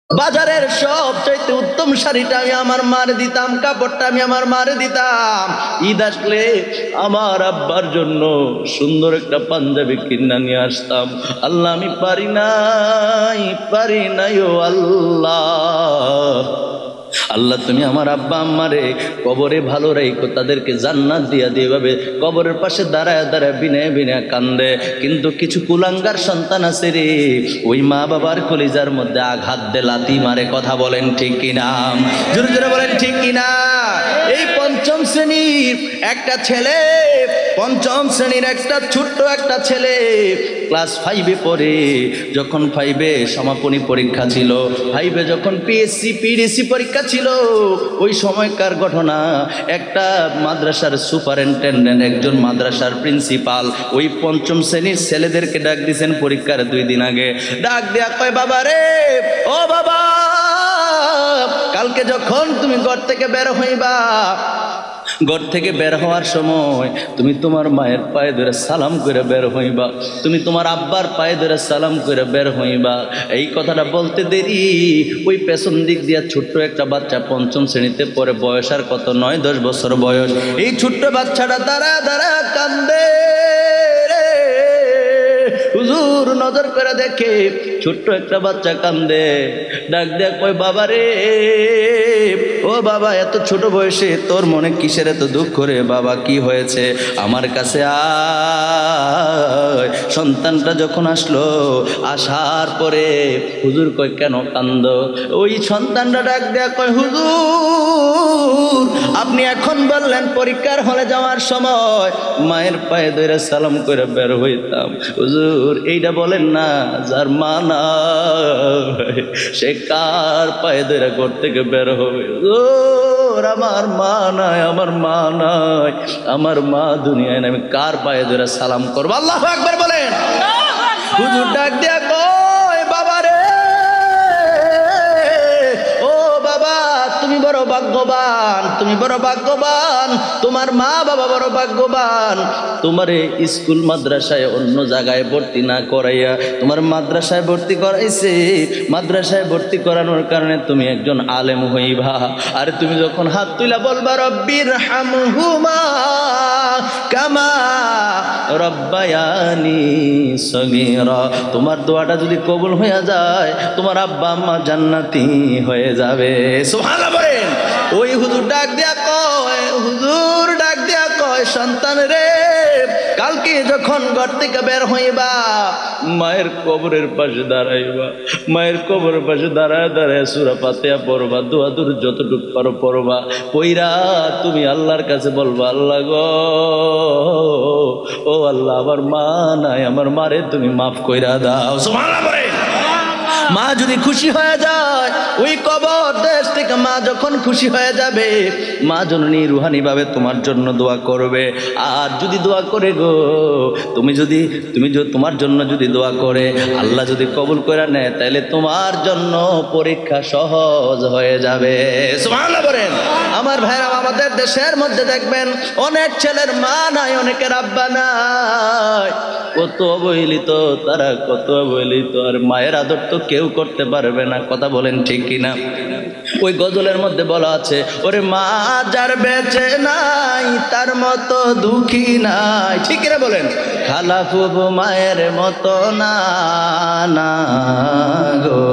বাজারের সবচাইতে উত্তম শাড়িটা আমি আমার মার দিতাম, কাপড়টা আমি আমার মার দিতাম। ঈদ আসলে আমার আব্বার জন্য সুন্দর একটা পাঞ্জাবি কিনা নিয়ে আসতাম। আল্লাহ আমি পারি নাই ও আল্লাহ। আল্লাহ তুমি আমার আব্বা আম্মারে কবরে ভালো রাখো, তাদেরকে জান্নাত দিয়া দিয়ে ভাবে কবরের পাশে দাঁড়ায় দাঁড়ায় বিনয় বিনয় কান্দে। কিন্তু কিছু কুলাঙ্গার সন্তান আছে রে, ওই মা বাবার কলিজার মধ্যে আঘাত দে, লাথি মারে। কথা বলেন ঠিক কিনা? জোরে জোরে বলেন ঠিক কিনা? এই পঞ্চম শ্রেণীর একটা ছেলে, পঞ্চম শ্রেণীর একটা ছোট্ট একটা ছেলে ক্লাস 5-এ পড়ে। যখন 5-এ সমাপনী পরীক্ষা ছিল, 5-এ যখন পিএসসি পরীক্ষা ছিল, ওই সময়কার ঘটনা। একটা মাদ্রাসার সুপারিনটেন্ডেন্ট, একজন মাদ্রাসার প্রিন্সিপাল ওই পঞ্চম শ্রেণীর ছেলেদেরকে ডাক দিয়েছেন পরীক্ষার 2 দিন আগে। ডাক দেয়া কয়, বাবা রে, ও বাবা, কালকে যখন তুমি ঘর থেকে বের হইবা, ঘর থেকে বের হওয়ার সময় তুমি তোমার মায়ের পায়ে ধরে সালাম করে বের হইবা, তুমি তোমার আব্বার পায়ে ধরে সালাম করে বের হইবা। এই কথাটা বলতে দেরি, ওই পেছন দিক দিয়া ছোট্ট একটা বাচ্চা, পঞ্চম শ্রেণীতে পড়ে, বয়স আর কত 9-10 বছর বয়স। এই ছোট্ট বাচ্চাটা দাঁড়া দাঁড়া কান্দে। হুজুর নজর করে দেখে ছোট্ট একটা বাচ্চা কান্দে। ডাক দেয়া কয়, বাবা রে, ও বাবা, এত ছোট বয়সে তোর মনে কিসের এত দুঃখ রে বাবা? কি হয়েছে? আমার কাছে আয়। সন্তানটা যখন আসলো, আসার পরে হুজুর কয়, কেন কান্দ? ওই সন্তানটা ডাক দেয়া কয়, হুজুর আপনি এখন বললেন পরীক্ষার হলে যাওয়ার সময় মায়ের পায়ে ধরে সালাম করে বের হইতাম। হুজুর এইটা বলেন না, যার মা নাই সে কার পায়ে ধরে ঘর থেকে বের হবে? আমার মা নাই, আমার মা নাই, আমার মা দুনিয়ায় নাই, আমি কার পায়ে ধরে সালাম করবো? আল্লাহু আকবার বলেন। হুজুর ডাক দিয়া কয়, বাবা রে, ও বাবা, তুমি বড় ভাগ্যবান, তুমি বড় ভাগ্যবান, তোমার মা বাবা বড় ভাগ্যবান। তোমারে স্কুল মাদ্রাসায় অন্য জায়গায় ভর্তি না করাইয়া তোমার মাদ্রাসায় ভর্তি করাইছে। মাদ্রাসায় ভর্তি করানোর কারণে তুমি একজন আলেম হইবা। আর তুমি যখন হাত তুলা বলবা, রব্বির হামহুমা কামা রব্বায়ানি সগীরা, তোমার দোয়াটা যদি কবুল হয়ে যায়, তোমার আব্বা আম্মা জান্নাতি হয়ে যাবে। সুবহানাল্লাহ বলেন। ওই হুজুর ডাক দেয়া কয়, হুজুর ডাক দেয়া কয়, সন্তান রে, কালকে যখন ঘর থেকে বের হইবা, মায়ের কবরের পাশে দাঁড়াইবা, মায়ের কবরের পাশে দাঁড়ায় দাঁড়ায় সূরা ফাতিহা পড়বা, দোয়া দূর যতটুকু পারো পড়বা। পইরা তুমি আল্লাহর কাছে বলবা, আল্লাহ গো, ও আল্লাহ, আমার মা নাই, আমার মারে তুমি মাফ কইরা দাও। সুবহানাল্লাহ বলেন। মা যদি খুশি হয়ে যায়, ওই কবর দেশ থেকে মা যখন খুশি হয়ে যাবে, মা জননী রুহানি ভাবে তোমার জন্য দোয়া করবে। আর যদি দোয়া করে গো, তুমি তোমার জন্য যদি দোয়া করে, আল্লাহ যদি কবুল করে নেয়, তাহলে তোমার জন্য পরীক্ষা সহজ হয়ে যাবে। সুবহানাল্লাহ বলেন। আমার ভাইরা, আমাদের দেশের মধ্যে দেখবেন অনেক ছেলের মা নাই, অনেকের আব্বা নাই। কত অবহেলিত তারা, কত অবহেলিত। আর মায়ের আদর তো কেউ করতে পারবে না। কথা বলেন ঠিক কিনা? ওই গজলের মধ্যে বলা আছে, ওরে মা যার বেঁচে নাই তার মতো দুঃখী নাই। ঠিক কিনা বলেন? খালা ফুবু মায়ের মতো না না গো,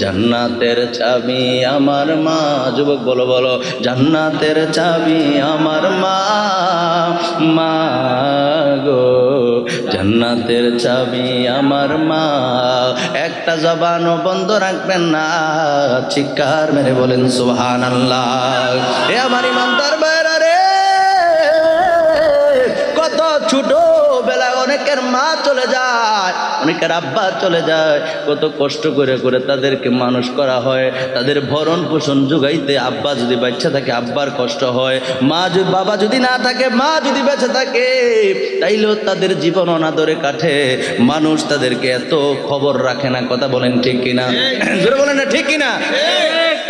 জান্নাতের চাবি আমার মা। যুবক বলো বলো, জান্নাতের চাবি আমার মা, মা গো, জান্নাতের চাবি আমার মা। একটা জবানও বন্ধ রাখবেন না, চিৎকার মেরে বলেন সুবহানাল্লাহ। এ আমার ইমানদার ভাইরা রে, কত ছোট বেলায় অনেকের মা চলে যায়, অনেকের আব্বা চলে যায়। কত কষ্ট করে করে তাদেরকে মানুষ করা হয়, তাদের ভরণ পোষণ যোগাইতে আব্বা যদি বাচ্চা থাকে আব্বার কষ্ট হয়। বাবা যদি না থাকে, মা যদি বেঁচে থাকে, তাইলেও তাদের জীবন অনাদরে কাটে। মানুষ তাদেরকে এত খবর রাখে না। কথা বলেন ঠিক কিনা? জোরে বলেন না ঠিক কিনা?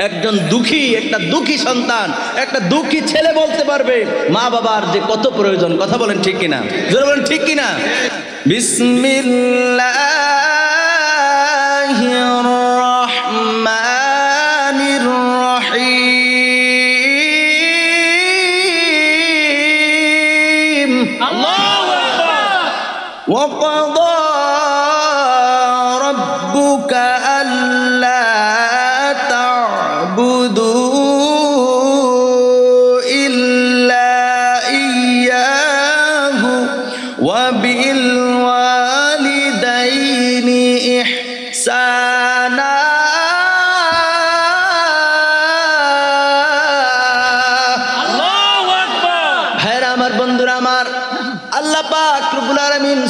একজন দুঃখী, একটা দুঃখী সন্তান, একটা দুঃখী ছেলে বলতে পারবে মা বাবার যে কত প্রয়োজন। কথা বলেন ঠিক কিনা? জোরে বলেন ঠিক কিনা? বিসমিল্লাহির রহমানির وقضى ربك ألا تعبدوا إلا إياه وبالوالدين إحسانا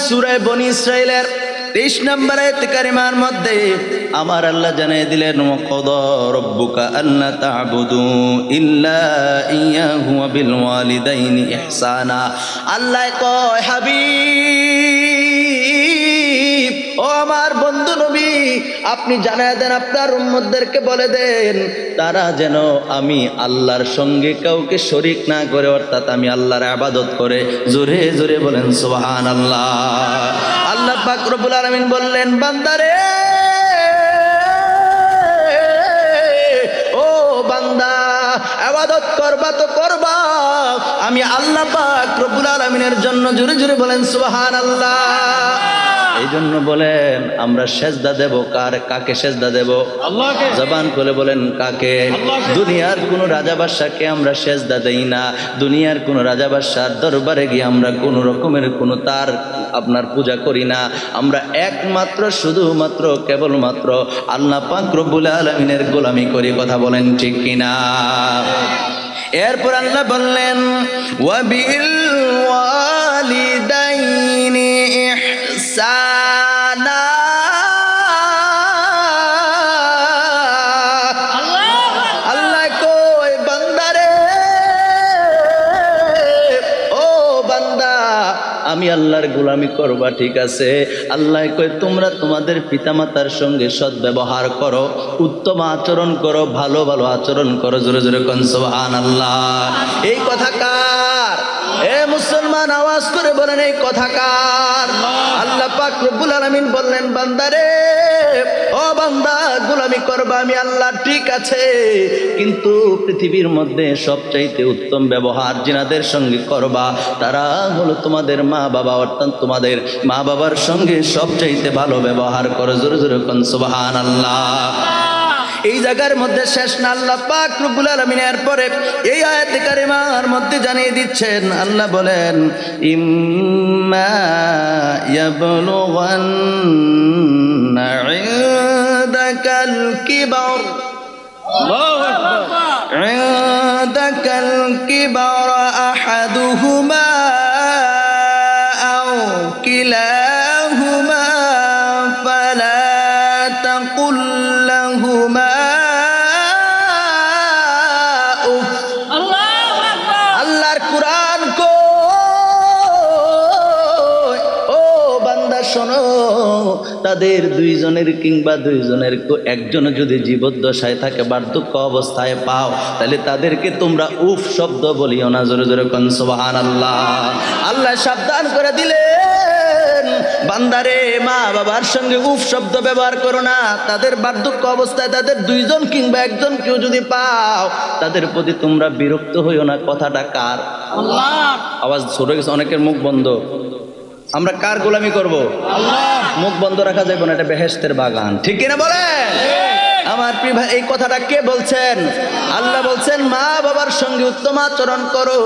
সূরা বনী ইসরাঈলের 23 নম্বর আয়াত কারিমার মধ্যে আমার আল্লাহ জানিয়ে দিলেন ওয়াকাদা রাব্বুকা আল্লা তা'বুদু ইল্লা ইয়্যাহু ওয়া বিল ওয়ালিদাইনি ইহসানা। আল্লাহ কয় হাবিব ও আমার বন্ধু নবী আপনি জানায় দেন আপনার উম্মতদেরকে বলে দেন তারা যেন আমি আল্লাহর সঙ্গে কাউকে শরীক না করে অর্থাৎ আমি আল্লাহর ইবাদত করে। জোরে জোরে বলেন সুবহানাল্লাহ। আল্লাহ পাক রব্বুল আলামিন বললেন বান্দারে ও বান্দা ইবাদত করবা তো করবা আমি আল্লাহ পাক রব্বুল আলামিনের জন্য। জোরে জোরে বলেন সুবহানাল্লাহ। এই জন্য বলেন আমরা সেজদা দেব কাকে সেজদা দেব? আল্লাহকে। জবান খুলে বলেন কাকে? দুনিয়ার কোন রাজা বাদশাকে আমরা সেজদা দেই না। দুনিয়ার কোন রাজা বাদশার দরবারে গিয়ে আমরা কোন রকমের কোন তার আপনার পূজা করি না। আমরা একমাত্র শুধুমাত্র কেবলমাত্র আল্লাহ পাক রব্বুল আলামিনের গোলামি করি। কথা বলেন ঠিক কিনা? এরপর আল্লাহ বললেন ওয়াবিল ওয়ালিদাইনি ইহসানা। আল্লাহ কই বান্দারে ও বান্দা আমি আল্লাহর গোলামি করবা ঠিক আছে। আল্লাহ কই তোমরা তোমাদের পিতামাতার সঙ্গে সদ্ব্যবহার করো, উত্তম আচরণ করো, ভালো ভালো আচরণ করো। জোরে জোরে কোন সুবহানাল্লাহ। এই কথা কার? এ মুসলমান আওয়াজ করে বলেন এই কথা কার? আল্লাহ পাক রব্বুল আলামিন বললেন বান্দারে ও বান্দা গোলামি করবা আমি আল্লাহ ঠিক আছে, কিন্তু পৃথিবীর মধ্যে সবচাইতে উত্তম ব্যবহার জিনাদের সঙ্গে করবা তারা হলো তোমাদের মা বাবা, অর্থাৎ তোমাদের মা বাবার সঙ্গে সবচাইতে ভালো ব্যবহার করো। জোরে জোরে কোন সুবহানাল্লাহ। এই জায়গার মধ্যে শেষ না, আল্লাহ পাক রব্বুল আলামিন এরপরে এই আয়াতে কারিমার মধ্যে জানিয়ে দিচ্ছেন। আল্লাহ বলেন ইম্মা ইয়াবলুগান্না ইনদাকাল কিবার আল্লাহু আকবার ইনদাকাল কিবার আহাদুহুমা আও কিলাহুমা ফালা তাকুল লাহুমা উফ। আল্লাহর কুরআন কই ও বান্দা শোনো তাদের দুইজনের কিংবা দুইজনের একজন যদি জীবদ্দশায় থাকে বার্ধক্য অবস্থায় পাও তাহলে তাদেরকে তোমরা উফ শব্দ বলিও না। জোরে জোরে কোন সুবহানাল্লাহ। আল্লাহ সাবধান করে দিলেন বান্দারে মা বাবার সঙ্গে উফ শব্দ ব্যবহার করো না। তাদের বার্ধক্য অবস্থায় তাদের দুইজন কিংবা একজন কেউ যদি পাও তাদের প্রতি তোমরা বিরক্ত হইও না। কথাটা কার? আল্লাহ। আওয়াজ ছোট গেছে, অনেকের মুখ বন্ধ। আমরা কার গোলামি করব? আল্লাহ। মুখ বন্ধ রাখা যাবে না, এটা বেহেশতের বাগান। ঠিক কিনা বলেন? আমার প্রিয় ভাই এই কথাটা কে বলছেন? আল্লাহ বলছেন মা বাবার সঙ্গে উত্তম আচরণ করো,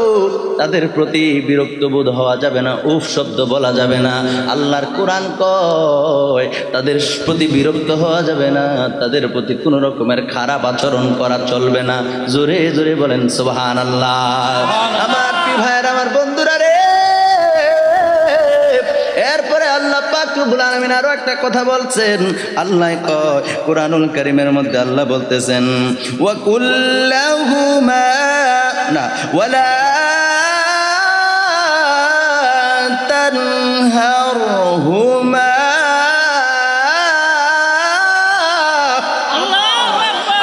তাদের প্রতি বিরক্ত বোধ হওয়া যাবে না, উফ শব্দ বলা যাবে না। আল্লাহর কোরআন কয় তাদের প্রতি বিরক্ত হওয়া যাবে না, তাদের প্রতি কোনো রকমের খারাপ আচরণ করা চলবে না। জোরে জোরে বলেন সুবহানাল্লাহ। আমার প্রিয় ভাইয়ের আমার বন্ধুরা রে, এরপরে আল্লাহ পাক রব্বুল আলামিন আরো একটা কথা বলছেন। আল্লাহ কয় কুরআনুল কারীমের মধ্যে আল্লাহ বলতেছেন ওয়া কুল্লাহুমা না ওয়ালা তানহারহুমা।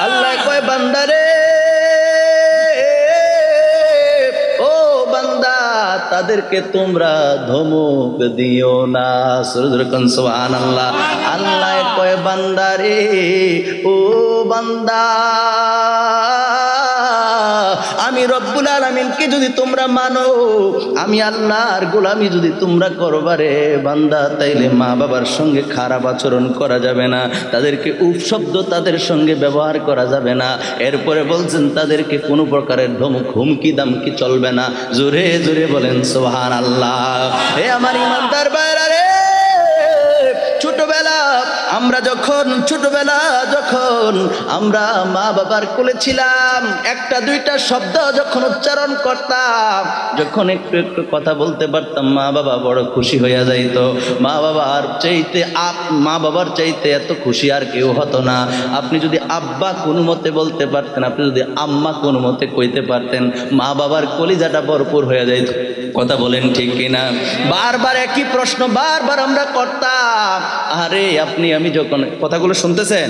আল্লাহ কয় বান্দারে তাদেরকে তোমরা ধমক দিও না। সুবহানাল্লাহ। আল্লাহ কয় বান্দারে ও বান্দা আমি রব্বুল আলামিনকে যদি তোমরা মানো, আমি আল্লাহর গোলামি যদি তোমরা করবারে বান্দা, তাইলে মা বাবার সঙ্গে খারাপ আচরণ করা যাবে না, তাদেরকে উপশব্দ তাদের সঙ্গে ব্যবহার করা যাবে না। এরপরে বলছেন তাদেরকে কোনো প্রকারের ধমক হুমকি দামকি চলবে না। জোরে জোরে বলেন সুবহানাল্লাহ। হে আমার ইমানদার ভাইরা রে, ছোটবেলা যখন আমরা মা বাবার কোলে ছিলাম, একটা দুইটা শব্দ যখন উচ্চারণ করতাম, যখন একটু একটু কথা বলতে পারতাম, মা বাবা বড় খুশি হইয়া যাইত। মা বাবার চাইতে এত খুশি আর কেউ হতো না। আপনি যদি আব্বা কোনো মতে বলতে পারতেন, আপনি যদি আম্মা কোনো মতে কইতে পারতেন, মা বাবার কলিজাটা ভরপুর হয়ে যাইত। কথা বলেন ঠিক কিনা? বারবার একই প্রশ্ন বারবার আমরা করতাম। আরে আপনি আমি যখন কথাগুলো শুনতেছেন,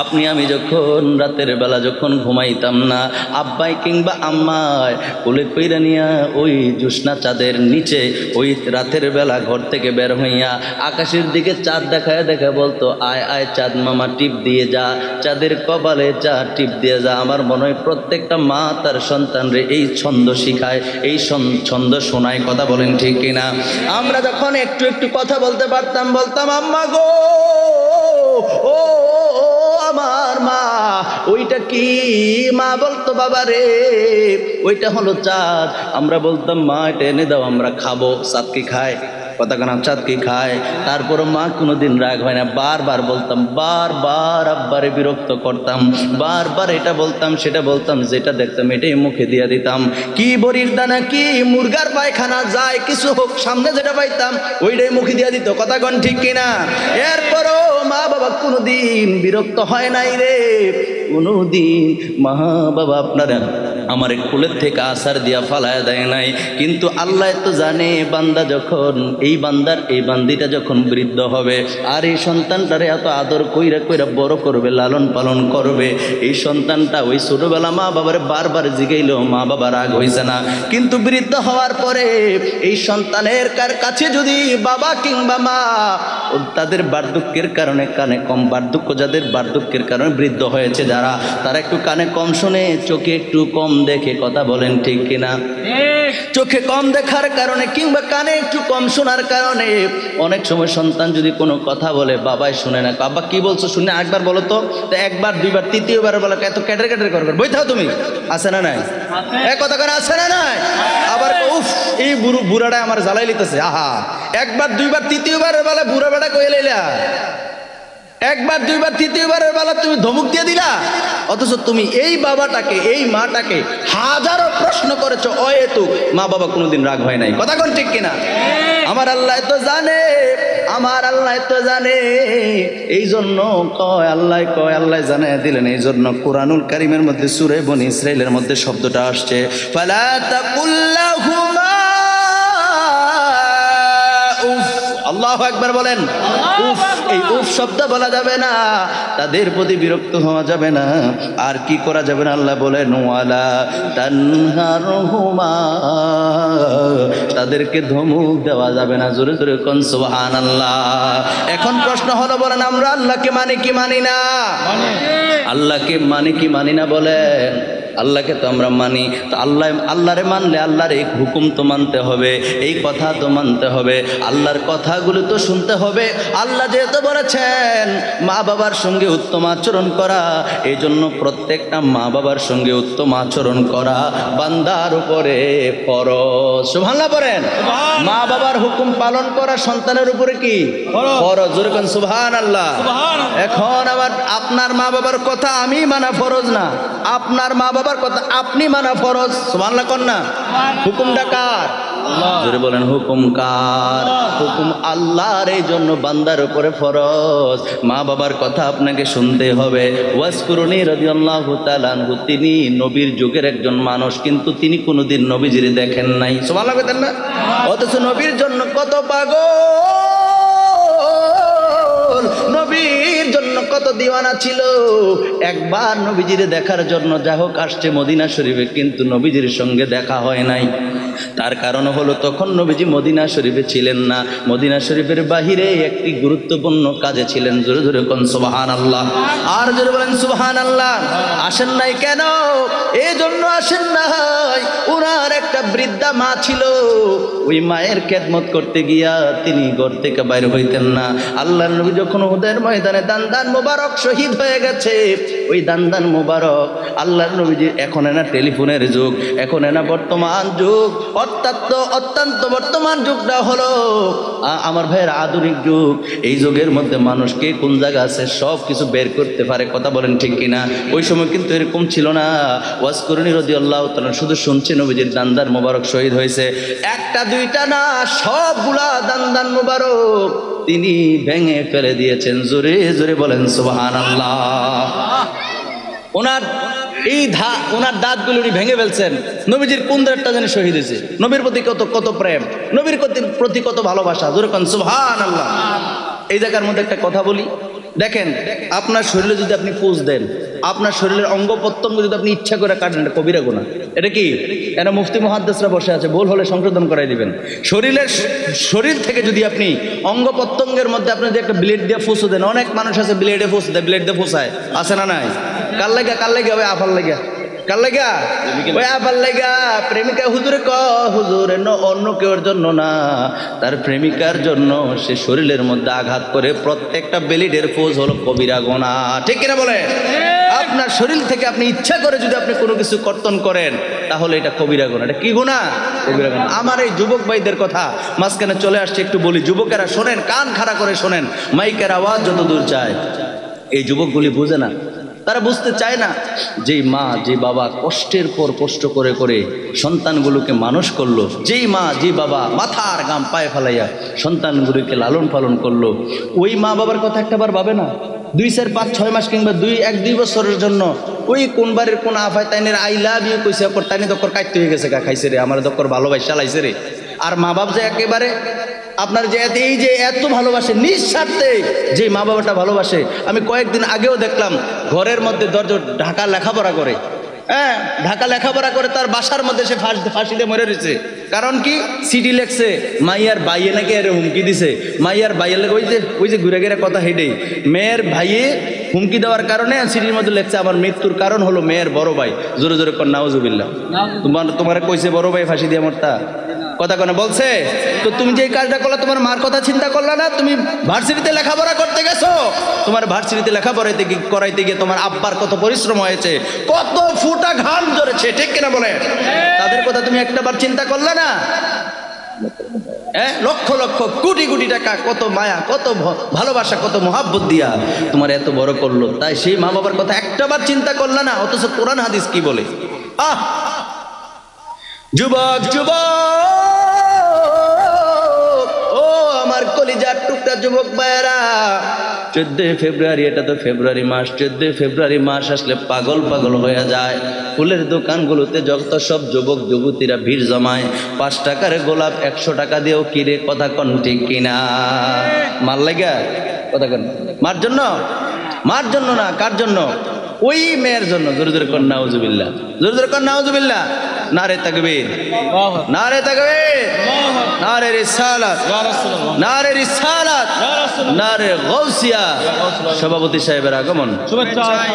আপনি আমি যখন রাতের বেলা যখন ঘুমাইতাম না, আব্বাই কিংবা আম্মায় কোলে কইরা নিয়া ওই জ্যোৎস্না চাঁদের নিচে ওই রাতের বেলা ঘর থেকে বের হইয়া আকাশের দিকে চাঁদ দেখায় বলতো, আয় আয় চাঁদ মামা টিপ দিয়ে যা, চাঁদের কপালে যা টিপ দিয়ে যা। আমার মনে হয় প্রত্যেকটা মা তার সন্তানরে এই ছন্দ শিখায়, এই ছন্দ শোনায়। কথা বলেন ঠিক কিনা? আমরা যখন একটু একটু কথা বলতে পারতাম, বলতাম আম্মা গো, ও আমার মা, ওইটা কি? মা বলতো বাবা রে ওইটা হলো চাঁদ। আমরা বলতাম মা এটা এনে দাও, আমরা খাবো। চাঁদ কি খায়? কথা কেন? চাঁদ কি খায়? তারপরও মা কোনোদিন রাগ হয় না। বারবার বলতাম, বারবার আব্বারে বিরক্ত করতাম, বারবার এটা বলতাম সেটা বলতাম, যেটা দেখতাম এটাই মুখে দিয়ে দিতাম। কি বড়ির দানা, কি মুরগার পায়খানা, যায় কিছু হোক, সামনে যেটা পাইতাম ওইটাই মুখে দিয়ে দিত। কথা কন ঠিক কিনা? এরপরও মা বাবা কোনোদিন বিরক্ত হয় নাই রে, কোনোদিন মা বাবা আপনারা আমার কোলের থেকে আসার দিয়া ফালায় দেয় নাই। কিন্তু আল্লাহ তো জানে, বান্দা যখন এই বান্দিটা যখন বৃদ্ধ হবে, আর এই সন্তানটারে এত আদর কইরা কইরা বড় করবে, লালন পালন করবে, এই সন্তানটা ওই ছোটবেলা মা বাবার বারবার জিগাইলেও মা বাবা রাগ হইছে না। কিন্তু বৃদ্ধ হওয়ার পরে এই সন্তানের কাছে যদি বাবা কিংবা মা তাদের বার্ধক্যের কারণে কানে কম, যাদের বার্ধক্যের কারণে বৃদ্ধ হয়েছে যারা, তারা একটু কানে কম শোনে, চোখে একটু কম দেখে। কথা বলেন ঠিক কিনা? চোখে কম দেখার কারণে কিংবা কানে একটু কম শোনার কারণে অনেক সময় সন্তান যদি কোনো কথা বলে, বাবাই শুনে না। বাবা কি বলছো শুনে একবার বলো তো, একবার দুইবার তৃতীয়বার বলো, এত ক্যাটার করে বই থাও তুমি, আছে না নাই? এক কথা করে আছে না নাই? আবার উফ এই বুড়াটা আমার জ্বালাই লিতেছে, আহা। একবার দুইবার তৃতীয়বারের বেলা বুড়া বেড়া কয়ে লইলা, একবার দুইবার তৃতীয়বারের বেলা তুমি ধমক দিয়ে দিলা, অথচ তুমি এই বাবাটাকে এই মাটাকে হাজারো প্রশ্ন করেছো, অহেতুক। মা বাবা কোনোদিন রাগ হয় নাই। কথা কোন ঠিক কিনা? আমার আল্লাহ তো জানে, আমার আল্লাহ তো জানে। এই জন্য আল্লাহ জানায় দিলেন। এই জন্য কুরআনুল কারীমের মধ্যে সূরা বনী ইসরাঈলের মধ্যে শব্দটা আসছে, ফালা তাকুল্লাহুমা উফ। আল্লাহু আকবার বলেন। উফ, এই উফ শব্দ বলা যাবে না, তাদের প্রতি বিরক্ত হওয়া যাবে না। আর কি করা যাবে না? আল্লাহ বলেন ওয়ালা তানহারহুমা, তাদেরকে ধমক দেওয়া যাবে না। জোরে জোরে কোন সুবহানাল্লাহ। এখন প্রশ্ন হলো, বলেন আমরা আল্লাহকে মানি কি মানি না? আল্লাহকে মানি কি মানি না? বলেন। আল্লাহকে তো আমরা মানি, তো আল্লাহরে মানলে আল্লাহর এই হুকুম তো মানতে হবে, এই কথা তো মানতে হবে, আল্লাহর কথাগুলো তো শুনতে হবে। আল্লাহ যেহেতু বলেছেন মা বাবার সঙ্গে উত্তম আচরণ করা, এই জন্য প্রত্যেকটা মা বাবার সঙ্গে উত্তম আচরণ করা বান্দার উপরে ফরজ। সুবহানাল্লাহ বলেন। মা বাবার হুকুম পালন করা সন্তানের উপরে কি ফরজ? জোরে কোন সুবহানাল্লাহ। এখন আবার আপনার মা বাবার কথা আমি মানা ফরজ না, আপনার মা বাবার কথা আপনি মানা ফরজ। সুবহানাল্লাহ কোন না? হুকুমটা কার? জোরে বলেন হুকুম কার? হুকুম আল্লাহর। এই জন্য বান্দার উপরে ফরজ, মা বাবার কথা আপনাকে শুনতে হবে। ওয়াসকুরুনি রাদিয়াল্লাহু তাআলা আনহু, তিনি নবীর যুগের একজন মানুষ, কিন্তু তিনি কোনোদিন নবীজিরে দেখেন নাই। সুবহানাল্লাহ বলেন না? অথচ নবীর জন্য কত পাগল, নবীর জন্য কত দিওয়ানা ছিল। একবার নবীজিরে দেখার জন্য যা হোক আসছে মদিনা শরীফে, কিন্তু নবীজির সঙ্গে দেখা হয় নাই। তার কারণ হলো তখন নবীজি মদিনা শরীফে ছিলেন না, মদিনা শরীফের বাহিরে একটি গুরুত্বপূর্ণ কাজে ছিলেন। জোরে জোরে কোন সুবহানাল্লাহ, আর জোরে বলেন সুবহানাল্লাহ। আসেন নাই কেন? এই জন্য আসেন নাই, ওনার একটা বৃদ্ধা মা ছিল, ওই মায়ের খেদমত করতে গিয়া তিনি ঘর থেকে বাইরে হইতেন না। আল্লাহর নবী যখন উহুদের ময়দানে দান্দান মোবারক শহীদ হয়ে গেছে, ওই দান্দান মোবারক আল্লাহর নবীজি, এখন এনা টেলিফোনের যুগ, এখন এনা বর্তমান যুগ, অত্যন্ত বর্তমান যুগটা হলো আমার ভাইয়ের আধুনিক যুগ। এই যুগের মধ্যে মানুষকে কোন জায়গা আছে সব কিছু বের করতে পারে, কথা বলেন ঠিক কিনা? ওই সময় কিন্তু এরকম ছিল না। ওয়াজ করুনি রাদিয়াল্লাহু তাআলা শুধু শুনছে নবীজির দান্দান মোবারক শহীদ হয়েছে, একটা দুইটা না, সবগুলা দান্দান মোবারক তিনি ভেঙে ফেলে দিয়েছেন। জোরে জোরে বলেন সুবহানাল্লাহ। ওনার দাঁতগুলো উনি ভেঙে ফেলছেন। নবীজির কোন দাঁতটা যেন শহীদ হয়েছে, নবীর প্রতি কত প্রেম, নবীর প্রতি কত ভালোবাসা। জোরে কোন সুবহানাল্লাহ। এই জায়গার মধ্যে একটা কথা বলি, দেখেন আপনার শরীরে যদি আপনি পোজ দেন, আপনার শরীরের অঙ্গ প্রত্যঙ্গ যদি আপনি ইচ্ছা করে কাটেন, এটা কবিরা গুনাহ। এটা কি? এটা মুফতি মুহাদ্দিসরা বসে আছে, ভুল হলে সংশোধন করাই দিবেন। শরীর থেকে যদি আপনি অঙ্গ প্রত্যঙ্গের মধ্যে আপনি যদি একটা ব্লেড দিয়ে ফুসো দেন, অনেক মানুষ আছে ব্লেডে ফুস দেয়, ব্লেড দিয়ে ফুসায়, আছে না নাই? কার লাগা ওই আফার লাগা, কার লাগা ওই আফার লাগা। প্রেমিকা হুজুরে হুজুর অন্য কেউর জন্য না, তার প্রেমিকার জন্য সে শরীরের মধ্যে আঘাত করে। প্রত্যেকটা ব্লেডের ফুস হলো কবিরা গুনাহ, ঠিক কিনা বলে? আপনার শরীর থেকে আপনি ইচ্ছা করে যদি আপনি কোনো কিছু কর্তন করেন, তাহলে এটা কবিরা গুনাহ। এটা কি গুনাহ? কবিরা গুনাহ। আমার এই যুবক ভাইদের কথা মাঝখানে চলে আসছে, একটু বলি। যুবকেরা শোনেন, কান খাড়া করে শোনেন, মাইকের আওয়াজ যত দূর যায়। এই যুবকগুলি বুঝে না, তারা বুঝতে চায় না যেই মা যে বাবা কষ্টের পর কষ্ট করে করে সন্তানগুলোকে মানুষ করলো, যেই মা যে বাবা মাথার গাম পায়ে ফেলাইয়া সন্তানগুলোকে লালন পালন করলো, ওই মা বাবার কথা একটাবার ভাবে না? 2, 4, 5, 6 মাস কিংবা 1-2 বছরের জন্য ওই কোন বাড়ির কোন আফায় তাইনের আই লাভ ইউ কইছে, তাইনি দক্কর কাটতে হয়ে গেছে, খাইছে রে, আমার দক্কর ভালোবাসা চালাইছে রে। আর মা বাপ যে একেবারে আপনার যে এই যে এত ভালোবাসে নিঃস্বার্থে, যে মা বাবাটা ভালোবাসে, আমি কয়েকদিন আগেও দেখলাম ঘরের মধ্যে ঢাকা লেখাপড়া করে, হ্যাঁ ঢাকা লেখাপড়া করে, তার বাসার মধ্যে সে ফাঁসিতে মরে রয়েছে। কারণ কি? সিডি লেখছে, মাইয়ার ভাইয়ে নাকি এর হুমকি দিছে। মাইয়ার ভাইয়ের লেগে ওই যে ঘুরে ঘুরে কথা হেঁটেই মেয়ের ভাইয়ে হুমকি দেওয়ার কারণে সিডির মধ্যে লেখছে আমার মৃত্যুর কারণ হলো মেয়ের বড় ভাই। জোরে জোরে কর নাউজুবিল্লাহ। তোমার কইছে বড় ভাই ফাঁসি দিয়ে মরতা, কথা কোনে বলছে? তো তুমি যে কাজটা করলা, তোমার মার কথা চিন্তা করলা না? তুমি ভার্সিটিতে লেখাপড়া করতে গেছো, তোমার ভার্সিটিতে লেখাপড়া করাইতে গিয়ে তোমার আব্বার কত পরিশ্রম হয়েছে, কত ফুটা ঘাম ঝরেছে, ঠিক কিনা বলে? তাদের কথা তুমি একটাবার চিন্তা করলে না? লক্ষ লক্ষ কোটি কোটি টাকা, কত মায়া, কত ভালোবাসা, কত মহাব্বত দিয়া তোমার এত বড় করলো, তাই সেই মা বাবার কথা একটাবার চিন্তা করলে না? অথচ কোরআন হাদিস কি বলে? যুবক ও আমার কলিজার টুকরা যুবক ভাইয়েরা, 14 ফেব্রুয়ারি, এটা তো ফেব্রুয়ারি মাস, 14 ফেব্রুয়ারি মাস আসলে পাগল হয়ে যায়। ফুলের দোকানগুলোতে যত সব যুবক যুবতীরা ভিড় জমায়, 5 টাকার গোলাপ 100 টাকা দিয়েও কিনে, কথা কন ঠিক কিনা? মার লাগা, কথা কন। মার জন্য না, কার জন্য? ওই মেয়ের জন্য। জোরে জোরে কর নাউজুবিল্লাহ, জোরে জোরে কর নাউজুবিল্লাহ। নারে তাকবীর, নারে তাকবীর, নারে রিসালাত, নারে রিসালাত, নারে গাউসিয়া। সভাপতি সাহেবের আগমন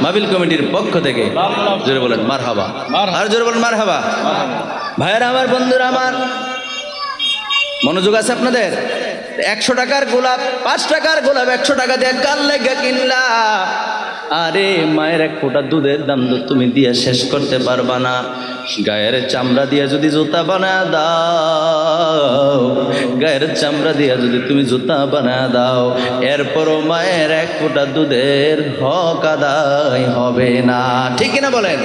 মাহফিল কমিটির পক্ষ থেকে জোরে বলেন মারহাবা, আর জোরে বলেন মারহাবা। ভাইয়েরা আমার, বন্ধুরা আমার, মনোযোগ আছে আপনাদের? 100 টাকার গোলাপ, 5 টাকার গোলাপ 100 টাকা দিয়ে কার লেগে কিনলা? আরে মায়ের 1 ফোঁটা দুধের দাম তো তুমি দিয়ে শেষ করতে পারবা না। গায়ের চামড়া দিয়ে যদি জুতা বানায় দাও, গায়ের চামড়া দিয়ে যদি তুমি জুতা বানায় দাও, এরপরও মায়ের 1 ফোঁটা দুধের হক আদায় হবে না, ঠিক কিনা বলেন?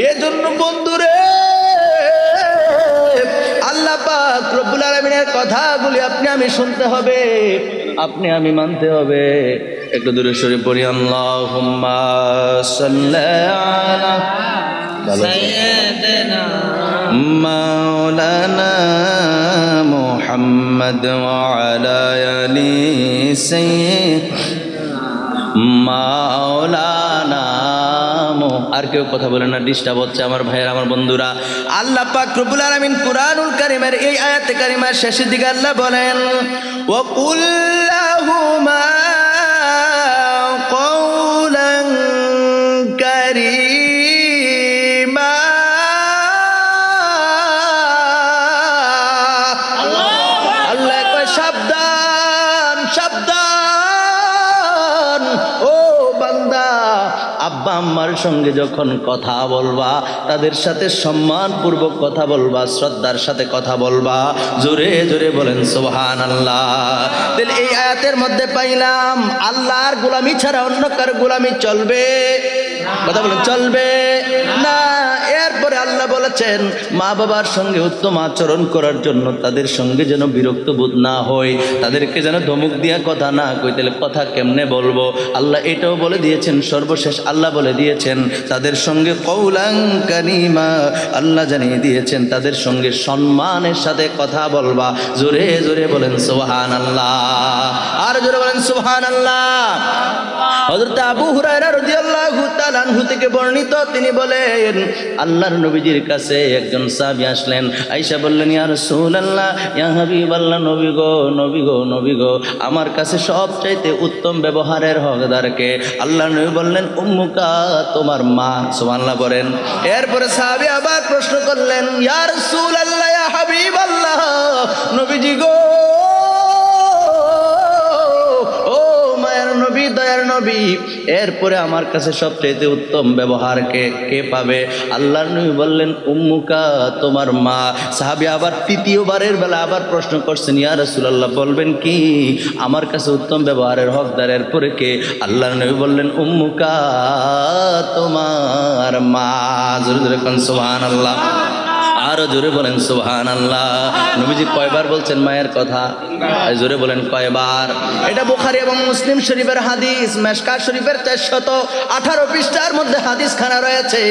এজন্য বন্ধুরে, আল্লাহ পাক রব্বুল আলামিনের কথাগুলি আপনি আমি শুনতে হবে, আপনি আমি মানতে হবে। একটু দূরে সরে পড়ি, আল্লাহুম্মা সাল্লি আলা সাইয়্যিদিনা মাওলানা মুহাম্মদ ওয়া আলা আলি সাইয়্যিদিনা মাওলানা। আর কেউ কথা বলে না, ডিস্টার্ব হচ্ছে আমার ভাইয়ের, আমার বন্ধুরা। আল্লাহ পাক রব্বুল আলামিন কুরআনুল কারীমের এই আয়াতে কারিমার শেষের দিকে আল্লাহ বলেন, ওয়া কুল লাহুমা কওলান কারীমা। আল্লাহ কয় সাবধান সাবধান ও বান্দা, আব্বা আম্মার সঙ্গে যখন কথা বলবা তাদের সাথে সম্মানপূর্বক কথা বলবা, শ্রদ্ধার সাথে কথা বলবা। জোরে জোরে বলেন সুবহানাল্লাহ। তাহলে এই আয়াতের মধ্যে পাইলাম আল্লাহর গোলামি ছাড়া অন্য কার গোলামি চলবে? কথা বলেন, চলবে না। এরপরে আল্লাহ বলেছেন মা বাবার সঙ্গে উত্তম আচরণ করার জন্য তাদের সঙ্গে যেন বিরক্ত বোধ না হয়, তাদেরকে যেন ধমক দিয়া কথা না কই। তাহলে কথা কেমনে বলবো? আল্লাহ এটাও বলে দিয়েছেন। সর্বশেষ আল্লাহ বলে দিয়েছেন তাদের সঙ্গে কওলান কারীমা, আল্লাহ জানিয়ে দিয়েছেন তাদের সঙ্গে সম্মানের সাথে কথা বলবা। জোরে জোরে বলেন সুবহানাল্লাহ, আর জোরে বলেন সুবহানাল্লাহ। হযরত আবু হুরায়রা রাদিয়াল্লাহু তাআলা আনহু থেকে বর্ণিত, তিনি বলেন আল্লাহর নবীজির কাছে একজন সাহাবী আসলেন, আয়েশা বললেন ইয়া রাসূলুল্লাহ, ইয়া হাবিবাল্লাহ, নবী গো নবী গো নবী গো, আমার কাছে সবচাইতে উত্তম ব্যবহারের হকদার কে? আল্লাহর নবী বললেন উম্মুকা, তোমার মা। সুবহানাল্লাহ বলেন। এরপরে সাহাবী আবার প্রশ্ন করলেন, ইয়া রাসূলুল্লাহ, ইয়া হাবিবাল্লাহ, নবীজি গো, নবী, দয়ার নবী, এরপরে আমার কাছে সবচেয়ে উত্তম ব্যবহার কে পাবে? আল্লাহর নবী বললেন উম্মুকা, তোমার মা। সাহাবী আবার তৃতীয়বারের বেলা আবার প্রশ্ন করছেন, ইয়া রাসূলুল্লাহ, বলবেন কি আমার কাছে উত্তম ব্যবহারের হকদার এরপরে কে? আল্লাহর নবী বললেন উম্মুকা, তোমার মা। জোরে জোরে কোন সুবহানাল্লাহ, আরো জোরে বলেন সুবহানাল্লাহ। নবীজি কয়বার বলছেন মায়ের কথা? জোরে বলেন কয়বার? এটা বুখারী এবং মুসলিম শরীফের হাদিস, মেশকাত শরীফের 418 পৃষ্ঠার মধ্যে হাদিস খানা রয়েছে।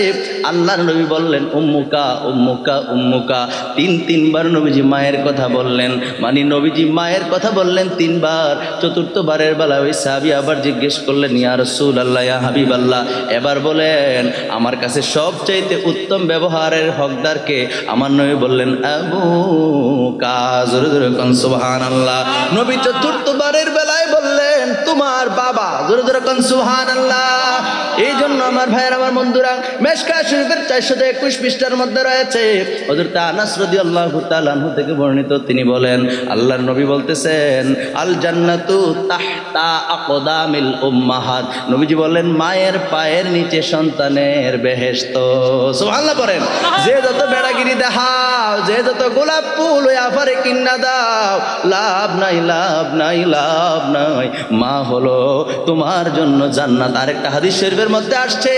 আল্লাহর নবী বললেন উম্মুকা উম্মুকা উম্মুকা, তিনবার নবীজি মায়ের কথা বললেন। মানে নবীজি মায়ের কথা বললেন 3 বার। চতুর্থবারের বেলা ওই সাহাবী আবার জিজ্ঞেস করলেন, ইয়া রাসূলুল্লাহ, ইয়া হাবিবাল্লাহ, এবার বলেন আমার কাছে সবচাইতে উত্তম ব্যবহারের হকদার কে? আমার নবী বললেন আবুকা। জোরে জোরে কোন সুবহানাল্লাহ। নবী চতুর্থবারের বেলায় বললেন তোমার বাবা। জোরে জোরে কোন সুবহানাল্লাহ। এই জন্য আমার ভাইয়ের, আমার বন্ধুরা, মেশকাত শরীফের 421 পৃষ্ঠার মধ্যে রয়েছে হযরত আনাস রাদিয়াল্লাহু তাআলা আনহু থেকে বর্ণিত, তিনি বলেন আল্লাহর নবী বলতেছেন আল জান্নাতু তাহতা আকদামিল উম্মাহাত। নবীজি বলেন মায়ের পায়ের নিচে সন্তানের বেহেশত। সুবহানাল্লাহ পড়েন। যে যত বেড়াগিরি দেখাও, যে যত গোলাপ ফুল ওই আফারে কিন্না দাও, লাভ নাই লাভ নাই লাভ নাই, মা হলো তোমার জন্য জান্নাত। আরেকটা হাদিস শরীফের মধ্যে আসছে,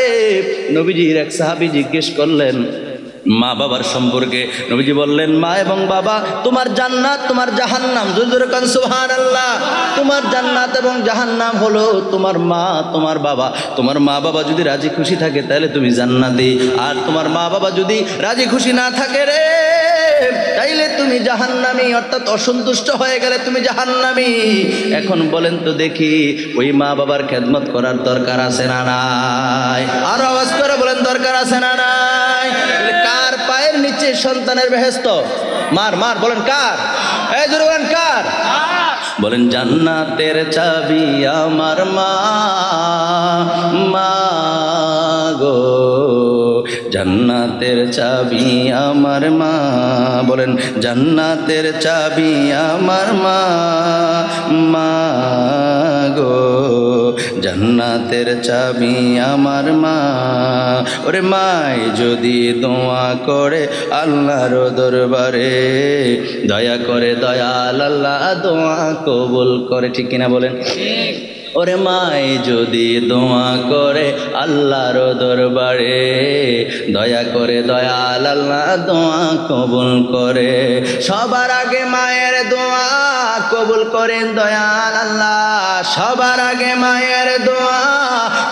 নবীজির এক সাহাবী জিজ্ঞেস করলেন মা বাবার সম্পর্কে। নবীজি বললেন মা এবং বাবা তোমার জান্নাত, তোমার জাহান্নাম। জোরে জোরে কোন সুবহানাল্লাহ। তোমার জান্নাত এবং জাহান্নাম হলো তোমার মা, তোমার বাবা। তোমার মা বাবা যদি রাজি খুশি থাকে তাহলে তুমি জান্নাতি, আর তোমার মা বাবা যদি রাজি খুশি না থাকে রে তাইলে তুমি জাহান্নামী, অর্থাৎ অসন্তুষ্ট হয়ে গেলে তুমি জাহান্নামী। এখন বলেন তো দেখি ওই মা বাবার খেদমত করার দরকার আছে না নাই? আরো আওয়াজ করে বলেন দরকার আছে না নাই? কার পায়ের নিচে সন্তানের বেহেশত? মার মার বলেন কার? এই জোরে বলেন কার? বলেন জান্নাতের চাবি আমার মা, মা গো, জান্নাতের চাবি আমার মা। বলেন জান্নাতের চাবি আমার মা, মা গো, জান্নাতের চাবি আমার মা। ওরে মাই যদি দোয়া করে আল্লাহর দরবারে, দয়া করে দয়াল আল্লাহ দোয়া কবুল করে। ঠিক কিনা বলেন? ওরে মাই যদি দোয়া করে আল্লাহর দরবারে, দয়া করে দয়াল আল্লাহ দোয়া কবুল করে। সবার আগে মায়ের দোয়া কবুল করেন দয়াল আল্লাহ, সবার আগে মায়ের দোয়া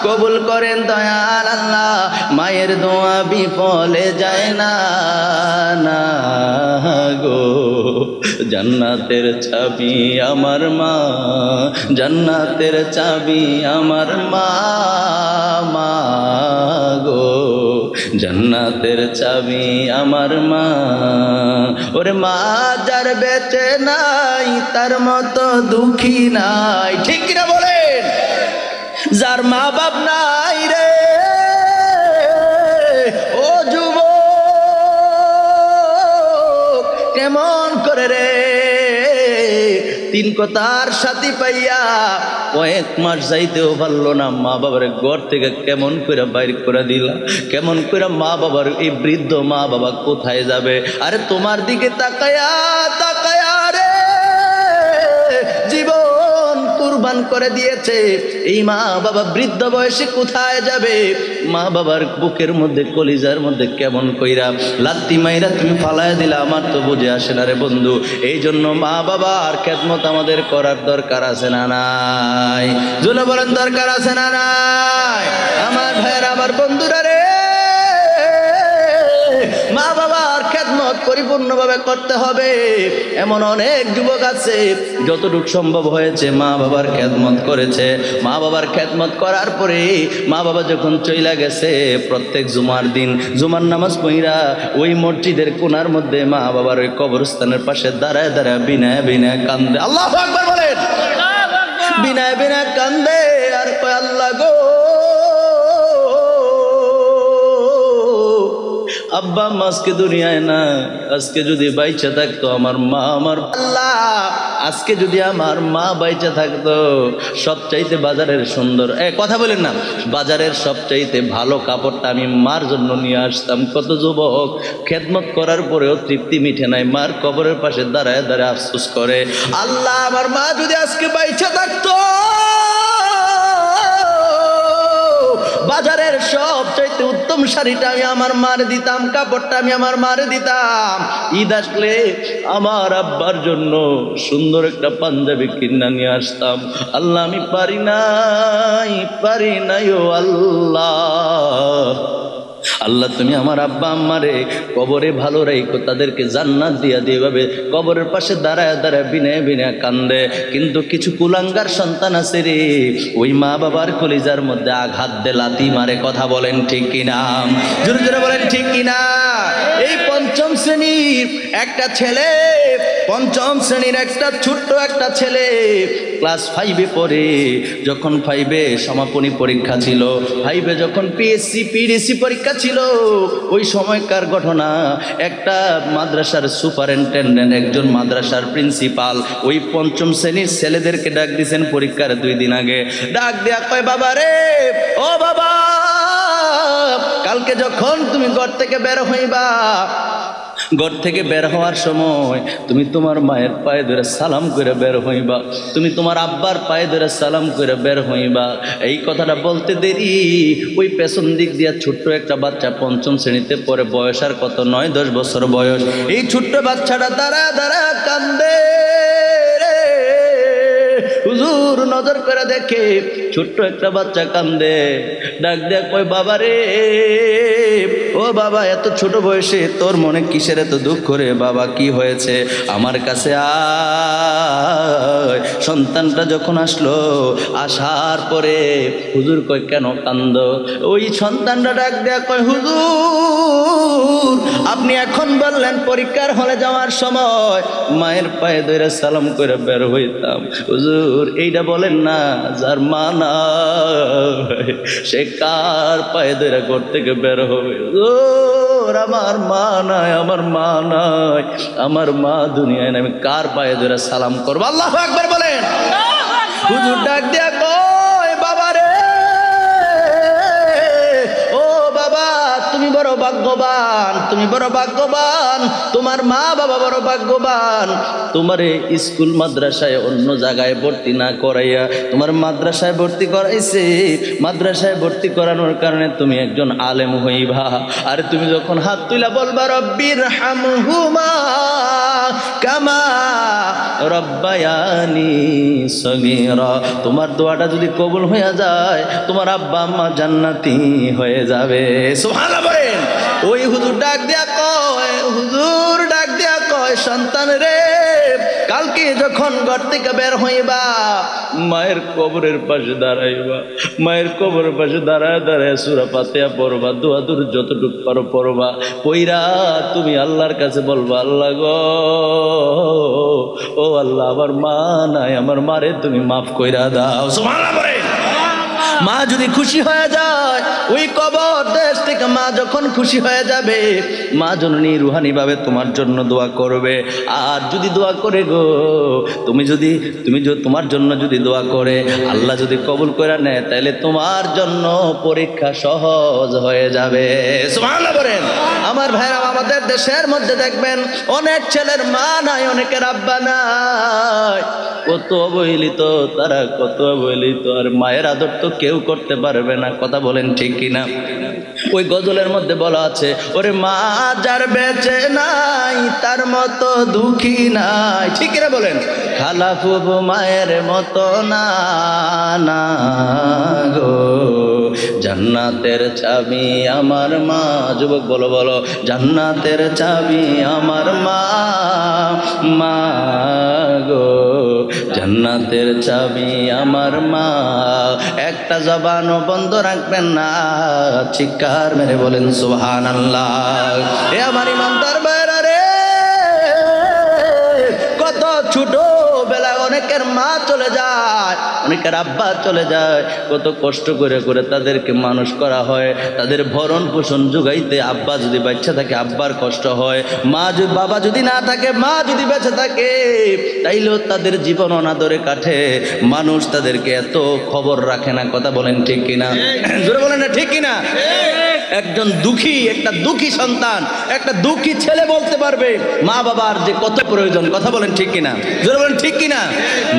কবুল করেন দয়াল আল্লাহ। মায়ের দোয়া বিফলে যায় না, না গো, জান্নাতের চাবি আমার মা, জান্নাতের চাবি আমার মা, মা গো। জান্নাতের চাবি আমার মা। ওরে মা যার বেঁচে নাই তার মতো দুঃখী নাই, ঠিক কিনা বলেন? যার মা বাপ নাই রে ও যুবক, কেমন করে রে তিন কথার সাথী পাইয়া কয়েক মাস যাইতেও পারলো না, মা বাবার ঘর থেকে কেমন করে বাইর করে দিলা, কেমন করে মা বাবার এই বৃদ্ধ মা বাবা কোথায় যাবে? আরে তোমার দিকে তাকায়া তাকায়া রে জীবন কুরবান করে দিয়েছে, এই মা বাবা বৃদ্ধ বয়সে কোথায় যাবে? মা বাবার বুকের মধ্যে কলিজার মধ্যে কেমন কইরা লাত্তি মাইরা তুমি ফালায় দিলা, আমার তো বুঝে আসে না রে বন্ধু। এই জন্য মা বাবার খেদমত আমাদের করার দরকার আছে না নাই? জোরে বলেন দরকার আছে না নাই? আমার ভাইয়ের আমার বন্ধুরা রে, মা বাবার খেদমত পরিপূর্ণভাবে করতে হবে। এমন অনেক যুবক আছে যতটুকু সম্ভব হয়েছে মা বাবার খেদমত করেছে। মা বাবার খেদমত করার পরে মা বাবা যখন চইলা গেছে, প্রত্যেক জুমার দিন জুমার নামাজ পড়া ওই মসজিদের কোনার মধ্যে মা বাবার ওই কবরস্থানের পাশে দাঁড়ায় দাঁড়ায় বিনায় বিনায় কান্দে। আল্লাহু আকবার বলেন। বিনায় বিনায় কান্দে আর কয় আল্লাহ গো, আব্বা আম্মা আজকে দুনিয়ায় না, আজকে যদি বাইচা থাকতো আমার মা, আমার আল্লাহ আজকে যদি আমার মা বাইচা থাকতো, সবচাইতে বাজারের সুন্দর কথা বলেন না, বাজারের সবচাইতে ভালো কাপড়টা আমি মার জন্য নিয়ে আসতাম। কত যুবক খেদমত করার পরেও তৃপ্তি মিঠে নাই, মার কবরের পাশে দাঁড়ায় দাঁড়ায় আফসোস করে, আল্লাহ আমার মা যদি আজকে বাইচা থাকতো, বাজারের সবচাইতে উত্তম শাড়িটা আমি আমার মার দিতাম, কাপড়টা আমি আমার মার দিতাম, ঈদ আসলে আমার আব্বার জন্য সুন্দর একটা পাঞ্জাবি কিনা নিয়ে আসতাম। আল্লাহ আমি পারি নাই ও আল্লাহ। আল্লাহ তুমি আমার আব্বা আম্মারে কবরে ভালো রাখো, তাদেরকে জান্নাত দিয়া দিয়ে ভাবে কবরের পাশে দাঁড়ায় দাঁড়ায় বিনয় বিনয় কান্দে। কিন্তু কিছু কুলাঙ্গার সন্তান আছে রে, ওই মা বাবার কলিজার মধ্যে আঘাত দে লাথি মারে। কথা বলেন ঠিক কিনা? জোরে জোরে বলেন ঠিক কিনা? এই পঞ্চম শ্রেণীর একটা ছেলে, পঞ্চম শ্রেণীর একটা ছোট্ট একটা ছেলে ক্লাস 5-এ পড়ে, যখন 5-এ সমাপনী পরীক্ষা ছিল, 5-এ যখন পিএসসি পিডিসি পরীক্ষা ছিল, ওই সময়কার ঘটনা, একটা মাদ্রাসার সুপারিনটেন্ডেন্ট, একজন মাদ্রাসার প্রিন্সিপাল ওই পঞ্চম শ্রেণীর ছেলেদেরকে ডাক দিয়েছেন পরীক্ষার 2 দিন আগে। ডাক দেয়া কয়, বাবা রে ও বাবা, কালকে যখন তুমি ঘর থেকে বের হইবা, ঘর থেকে বের হওয়ার সময় তুমি তোমার মায়ের পায়ে ধরে সালাম করে বের হইবা, তুমি তোমার আব্বার পায়ে ধরে সালাম করে বের হইবা। এই কথাটা বলতে দেরি ওই পেছন দিক দিয়া ছোট্ট একটা বাচ্চা, পঞ্চম শ্রেণীতে পড়ে, বয়স আর কত 9-10 বছর বয়স, এই ছোট্ট বাচ্চাটা দাঁড়া দাঁড়া কান্দে। হুজুর নজর করে দেখে ছোট্ট একটা বাচ্চা কান্দে, ডাক দেয়া কয়, বাবা রে ও বাবা, এত ছোট বয়সে তোর মনে কিসের এত দুঃখ রে বাবা? কি হয়েছে? আমার কাছে আয়। সন্তানটা যখন আসলো, আসার পরে হুজুর কয়, কেন কান্দ? ওই সন্তানটা ডাক দেয়া কয়, হুজুর আপনি এখন বললেন পরীক্ষার হলে যাওয়ার সময় মায়ের পায়ে ধরে সালাম করে বের হইতাম। হুজুর এইটা বলেন না, যার মা নাই সে কার পায়ে ধরে ঘর থেকে বের হবে? আমার মা নাই, আমার মা নাই, আমার মা দুনিয়ায় নাই, আমি কার পায়ে ধরে সালাম করবো? আল্লাহু আকবার বলেন। হুজুর ডাক দিয়া কয়, বাবা রে ও বাবা, তুমি বড় ভাগ্যবান, তুমি বড় ভাগ্যবান, তোমার মা বাবা বড় ভাগ্যবান। তোমারে স্কুল মাদ্রাসায় অন্য জায়গায় ভর্তি না করাইয়া তোমার মাদ্রাসায় ভর্তি করাইছে। মাদ্রাসায় ভর্তি করানোর কারণে তুমি একজন আলেম হইবা। আর তুমি যখন হাত তুলা বলবা রব্বির হামহুমা কামা রব্বায়ানি সগীরা, তোমার দোয়াটা যদি কবুল হয়ে যায়, তোমার আব্বা আম্মা জান্নাতি হয়ে যাবে। সুবহানাল্লাহ বলেন। ওই হুজুর ডাক দেয়া কয়, হুজুর ডাক দেয়া কয়, সন্তান রে কালকে যখন ঘর থেকে বের হইবা মায়ের কবরের পাশে দাঁড়াইবা, মায়ের কবরের পাশে দাঁড়ায় দাঁড়ায় সূরা ফাতিহা পড়বা, দোয়া দূর যতটুকু পারো পড়বা, পইরা তুমি আল্লাহর কাছে বলবা, আল্লাহ গো, ও আল্লাহ, আমার মা নাই, আমার মারে তুমি মাফ কইরা দাও। সুবহানাল্লাহ বলে। মা যদি খুশি হয়ে যায়, ওই কবর দেশ থেকে মা যখন খুশি হয়ে যাবে, মা জননী রুহানি ভাবে তোমার জন্য দোয়া করবে। আর যদি দোয়া করে গো, তুমি তোমার জন্য যদি দোয়া করে আল্লাহ যদি কবুল করে নেয়, তাহলে তোমার জন্য পরীক্ষা সহজ হয়ে যাবে। সুবহানাল্লাহ বলেন। আমার ভাইরা, আমাদের দেশের মধ্যে দেখবেন অনেক ছেলের মা নাই, অনেকের আব্বা নাই, কত অবহেলিত তারা, কত অবহেলিত। আর মায়ের আদর তো কেউ করতে পারবে না, কথা বলেন ঠিক কিনা? ওই গজলের মধ্যে বলা আছে, ওরে মা যার বেঁচে নাই তার মতো দুঃখী নাই, ঠিক কিনা বলেন? খালা ফুফু মায়ের মতো না, না গো, জান্নাতের চাবি আমার মা। যুবক বলো, বলো, জান্নাতের চাবি আমার মা, মা গো, জান্নাতের চাবি আমার মা। একটা জবানও বন্ধ রাখবেন না, চিৎকার মেরে বলেন সুবহানাল্লাহ। এ আমার ইমানদার ভাইরা রে, কত ছোট বেলায় অনেকের মা চলে যায়, অনেকের আব্বা চলে যায়, কত কষ্ট করে করে তাদেরকে মানুষ করা হয়, তাদের ভরণ পোষণ যোগাইতে আব্বা যদি বাচ্চা থাকে আব্বার কষ্ট হয়, বাবা যদি না থাকে, মা যদি বেঁচে থাকে, তাইলেও তাদের জীবন অনাদরে কাটে, মানুষ তাদেরকে এত খবর রাখে না, কথা বলেন ঠিক কিনা? জোরে বলেন না ঠিক কিনা? একজন দুঃখী, একটা দুঃখী সন্তান, একটা দুঃখী ছেলে বলতে পারবে মা বাবার যে কত প্রয়োজন, কথা বলেন ঠিক কিনা? জোরে বলেন ঠিক কিনা?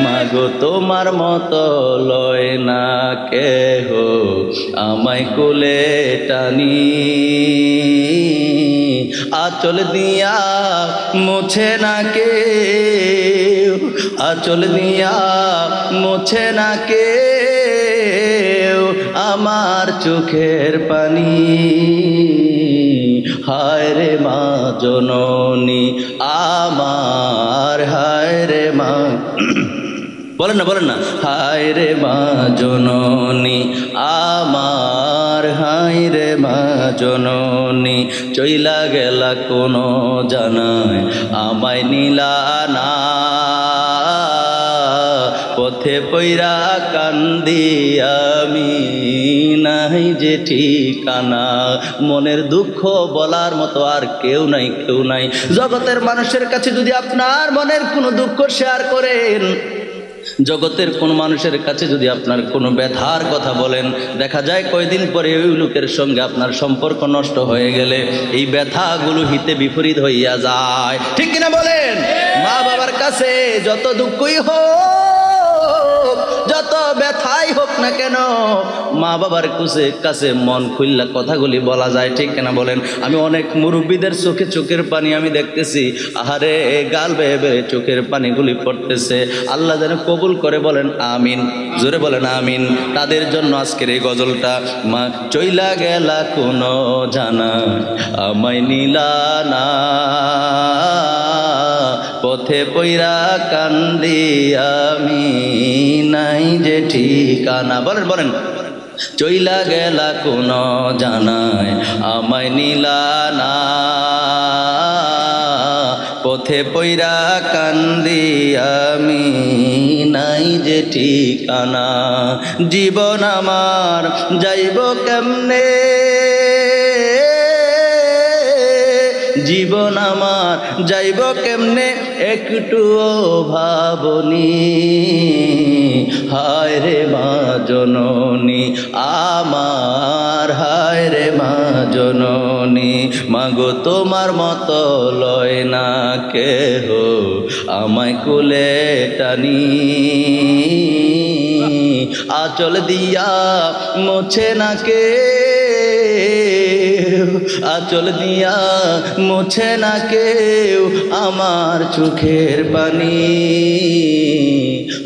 মা গো তোমার মতো লয় না কেহ আমায় কোলে টানি, আঁচল দিয়া মুছে না কেউ, আঁচল দিয়া মুছে না কেউ আমার চোখের পানি। হায় রে মা জননী আমার, হায় রে মা, বলেন না, বলেন না, হায় রে মা জননী আমার, হায় রে মা জননী, চইলা গেলা কোনো জানায় আমায় নিলা না, পথে পইরা কান্দি আমি নাই যে ঠিকানা। মনের দুঃখ বলার মতো আর কেউ নাই, কেউ নাই। জগতের মানুষের কাছে যদি আপনার মনের কোনো দুঃখ শেয়ার করেন, জগতের কোন মানুষের কাছে যদি আপনার কোনো ব্যথার কথা বলেন, দেখা যায় কয়দিন পরে ওই লোকের সঙ্গে আপনার সম্পর্ক নষ্ট হয়ে গেলে এই ব্যথাগুলো হিতে বিপরীত হইয়া যায়, ঠিক কিনা বলেন? মা বাবার কাছে যত দুঃখই হোক, যত ব্যথাই হোক না কেন, মা বাবার কাছে মন খুললা কথাগুলি বলা যায়, ঠিক কিনা বলেন? আমি অনেক মুরব্বীদের চোখে চোখের পানি আমি দেখতেছি, আহারে গাল বেয়ে বেয়ে চোখের পানিগুলি পড়তেছে। আল্লাহ যেন কবুল করে, বলেন আমিন, জোরে বলেন আমিন। তাদের জন্য আজকের এই গজলটা। মা চইলা গেলা কোনো জানা আমায় নিলা না, পথে পইরা কান্দি আমি নাই যে ঠিকানা। বলেন, বলেন, চইলা গেলা কোন জানায় আমায় নিলা না, পথে পইরা কান্দি আমি নাই যে ঠিকানা। জীবন আমার যাইব কেমনে, জীবন আমার যাইব কেমনে একটুও ভাবনি, হায় রে মা জননী আমার, হায় রে মা জননী। মাগো তোমার মতো লয় না কেহ আমায় কোলে টানি, আঁচল দিয়া মোছে না কেউ, আঁচল দিয়া মোছে না কেউ আমার চোখের পানি।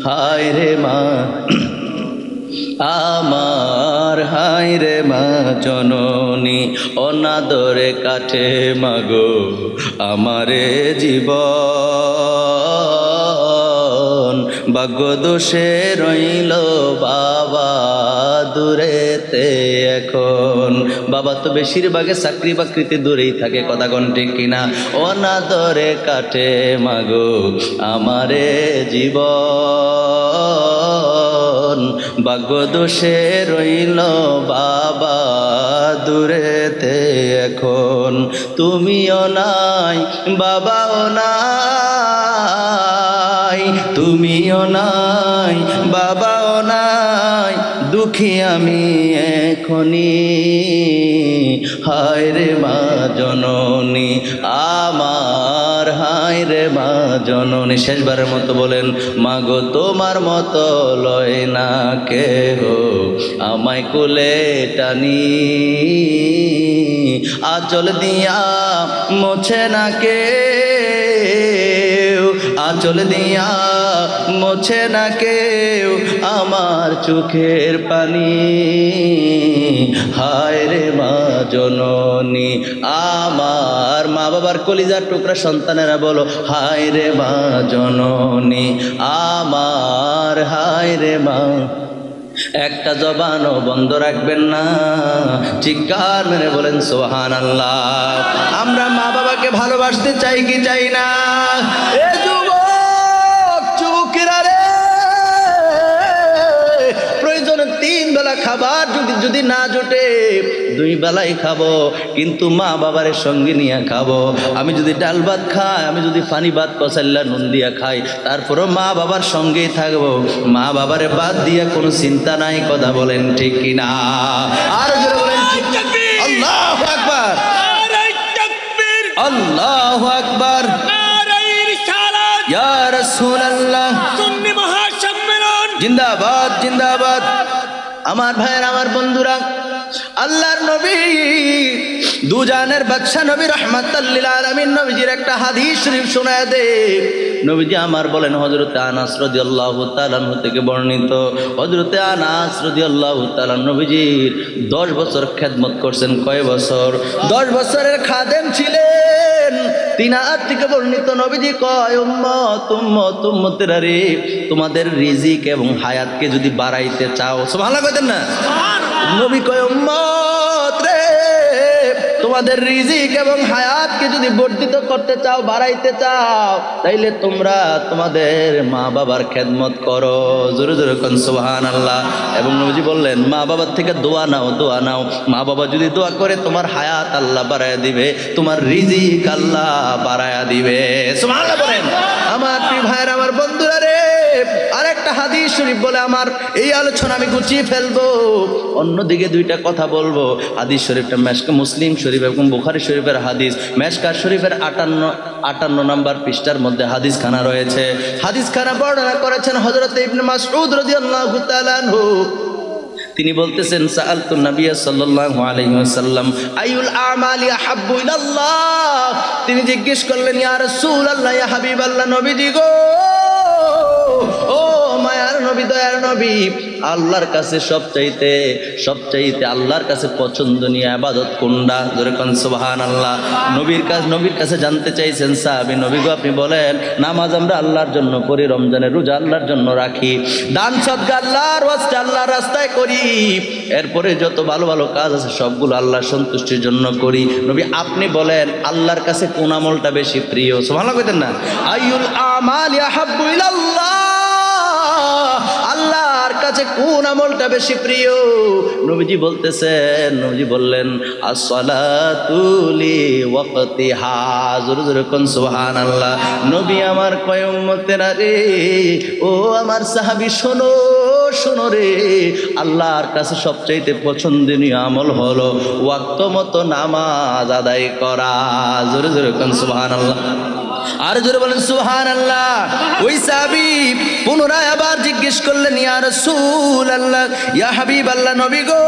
হায় রে মা, আমার হায় রে মা জননী অনাদরে কাটে মাগো আমারে জীবন ভাগ্য দোষে রইল বাবা দূরেতে এখন। বাবা তো বেশিরভাগে চাকরি বাকরিতে দূরেই থাকে, কথা কোন ঠিক কিনা? অনাদরে কাটে মাগো আমারে জীবন ভাগ্য দোষে রইল বাবা দূরেতে এখন। তুমিও নাই বাবাও নাই, তুমিও নাই বাবাও নাই, দুঃখী আমি এখনি হায় রে মা জননী আমার হায় রে মা জননী। শেষবারের মতো বলেন, মাগো তোমার মতো লয় না কেহ আমায় কোলে টানি, আঁচল দিয়া মোছে না কেউ, আঁচল দিয়া মোছে না কেউ আমার চোখের পানি হায় রে মা জননী। আমার মা বাবার কলিজার টুকরা সন্তানেরা বলো হায় রে মা জননী আমার হায় রে মা। একটা জবানও বন্ধ রাখবেন না, চিৎকার মেরে বলেন সুবহানাল্লাহ। আমরা মা বাবাকে ভালোবাসতে চাই কি চাই না? এ যুবক যুবকেরা রে, প্রয়োজনে 3 বেলা খাবার যদি না জোটে 2 বেলাই খাবো, কিন্তু মা বাবারের সঙ্গে নিয়ে খাবো। আমি যদি ডাল ভাত খাই, আমি যদি পানি ভাত কসাল্লা নুন দিয়া খাই, তারপরও মা বাবার সঙ্গেই থাকবো। মা বাবারে বাদ দিয়া কোনো চিন্তা নাই, কথা বলেন ঠিক কিনা? আর জোরে বলেন আল্লাহু আকবার, আল্লাহু আকবার, ইয়া রাসূলুল্লাহ, সুন্নি মহাসম্মেলন জিন্দাবাদ জিন্দাবাদ। আমার ভাইয়ের আমার বন্ধুরা, আল্লাহর নবী দুজানের বাদশা নবী রাহমাতাল লিল আলামিন নবীজির একটা হাদিস শরীফ শোনায় দে। নবীজি আমার বলেন, হযরতে আনাস রাদিয়াল্লাহু তাআলা আনহু থেকে বর্ণিত, হযরতে আনাস রাদিয়াল্লাহু তাআলা নবীজির 10 বছর খেদমত করছেন। কয় বছর? 10 বছরের খাদেম ছিলেন। তিনার থেকে বর্ণিত নবীজি কয়, উম্মত উম্মত উম্মতেরা রে, তোমাদের রিজিক এবং হায়াতকে যদি বাড়াইতে চাও, সুবহানাল্লাহ কইতেন না? নবী কয়, উম্মত রে, তোমাদের রিজিক এবং হায়াতকে যদি বর্ধিত করতে চাও, বাড়াইতে চাও, তাইলে তোমরা তোমাদের মা বাবার খেদমত করো। জোরে জোরে কোন সুবহানাল্লাহ। এবং নবীজি বললেন, মা বাবার থেকে দোয়া নাও, দোয়া নাও। মা বাবা যদি দোয়া করে, তোমার হায়াত আল্লাহ বাড়ায়া দিবে, তোমার রিজিক আল্লাহ বাড়ায়া দিবে। সুবহানাল্লাহ বলেন। আমার প্রিয় ভাইয়ের আমার বন্ধুরা রে, আরেকটা হাদিস শরীফ বলে আমার এই আলোচনা আমি গুছিয়ে ফেলবো। অন্যদিকে 2টা কথা বলবো। হাদিস শরীফটা মেশকা মুসলিম শরীফ এবং বুখারী শরীফের হাদিস। মেশকা শরীফের 58 নম্বর পৃষ্ঠার মধ্যে হাদিস খানা রয়েছে। হাদিস খানা বর্ণনা করেছেন হযরত ইবনে মাসউদ রাদিয়াল্লাহু তাআলা আনহু। তিনি বলতেছেন, সাআলতু নবী সাল্লাল্লাহু আলাইহি ওয়াসাল্লাম আইয়ুল আমালি আহাব্বু ইলাল্লাহ। তিনি জিজ্ঞেস করলেন, ইয়া রাসূলুল্লাহ, ইয়া হাবিবাল্লাহ, নবীজি গো, ও মায়ার নবী, দয়ার নবী, আল্লাহর কাছে সবচাইতে আল্লাহর কাছে পছন্দনীয় ইবাদত কোনটা? জোরে কোন সুবহানাল্লাহ। নবীর কাছে জানতে চাইছেন সাহাবী, নবী গো আপনি বলেন, নামাজ আমরা আল্লাহর জন্য পড়ি, রমজানের রোজা আল্লাহর জন্য রাখি, দান সদকা আল্লাহর ওয়াস্তে আল্লাহর রাস্তায় করি, এরপরে যত ভালো ভালো কাজ আছে সবগুলো আল্লাহর সন্তুষ্টির জন্য করি। নবী আপনি বলেন, আল্লাহর কাছে কোন আমলটা বেশি প্রিয়? সুবহানাল্লাহ কইতেন না? আইয়ুল আমালি আহাব্বু ইলাল্লাহ, আল্লাহর কাছে কোন আমলটা বেশি প্রিয়? নবীজি বলতেছেন, নবীজি বললেন, আসসালাতু লিওয়াক্তিহা। জোরে জোরে কোন সুবহানাল্লাহ। নবী আমার কয়, উম্মতেরা রে, ও আমার সাহাবী, শোনো শোনো রে, আল্লাহর কাছে সবচাইতে পছন্দনীয় আমল হলো ওয়াক্ত মতো নামাজ আদায় করা। জোরে জোরে কোন সুবহানাল্লাহ। আর জোরে বলেন সুবহানাল্লাহ। ওই সাহাবী পুনরায় আবার জিজ্ঞেস করলেন, ইয়া রাসূলুল্লাহ, ইয়া হাবিবাল্লাহ, নবী গো,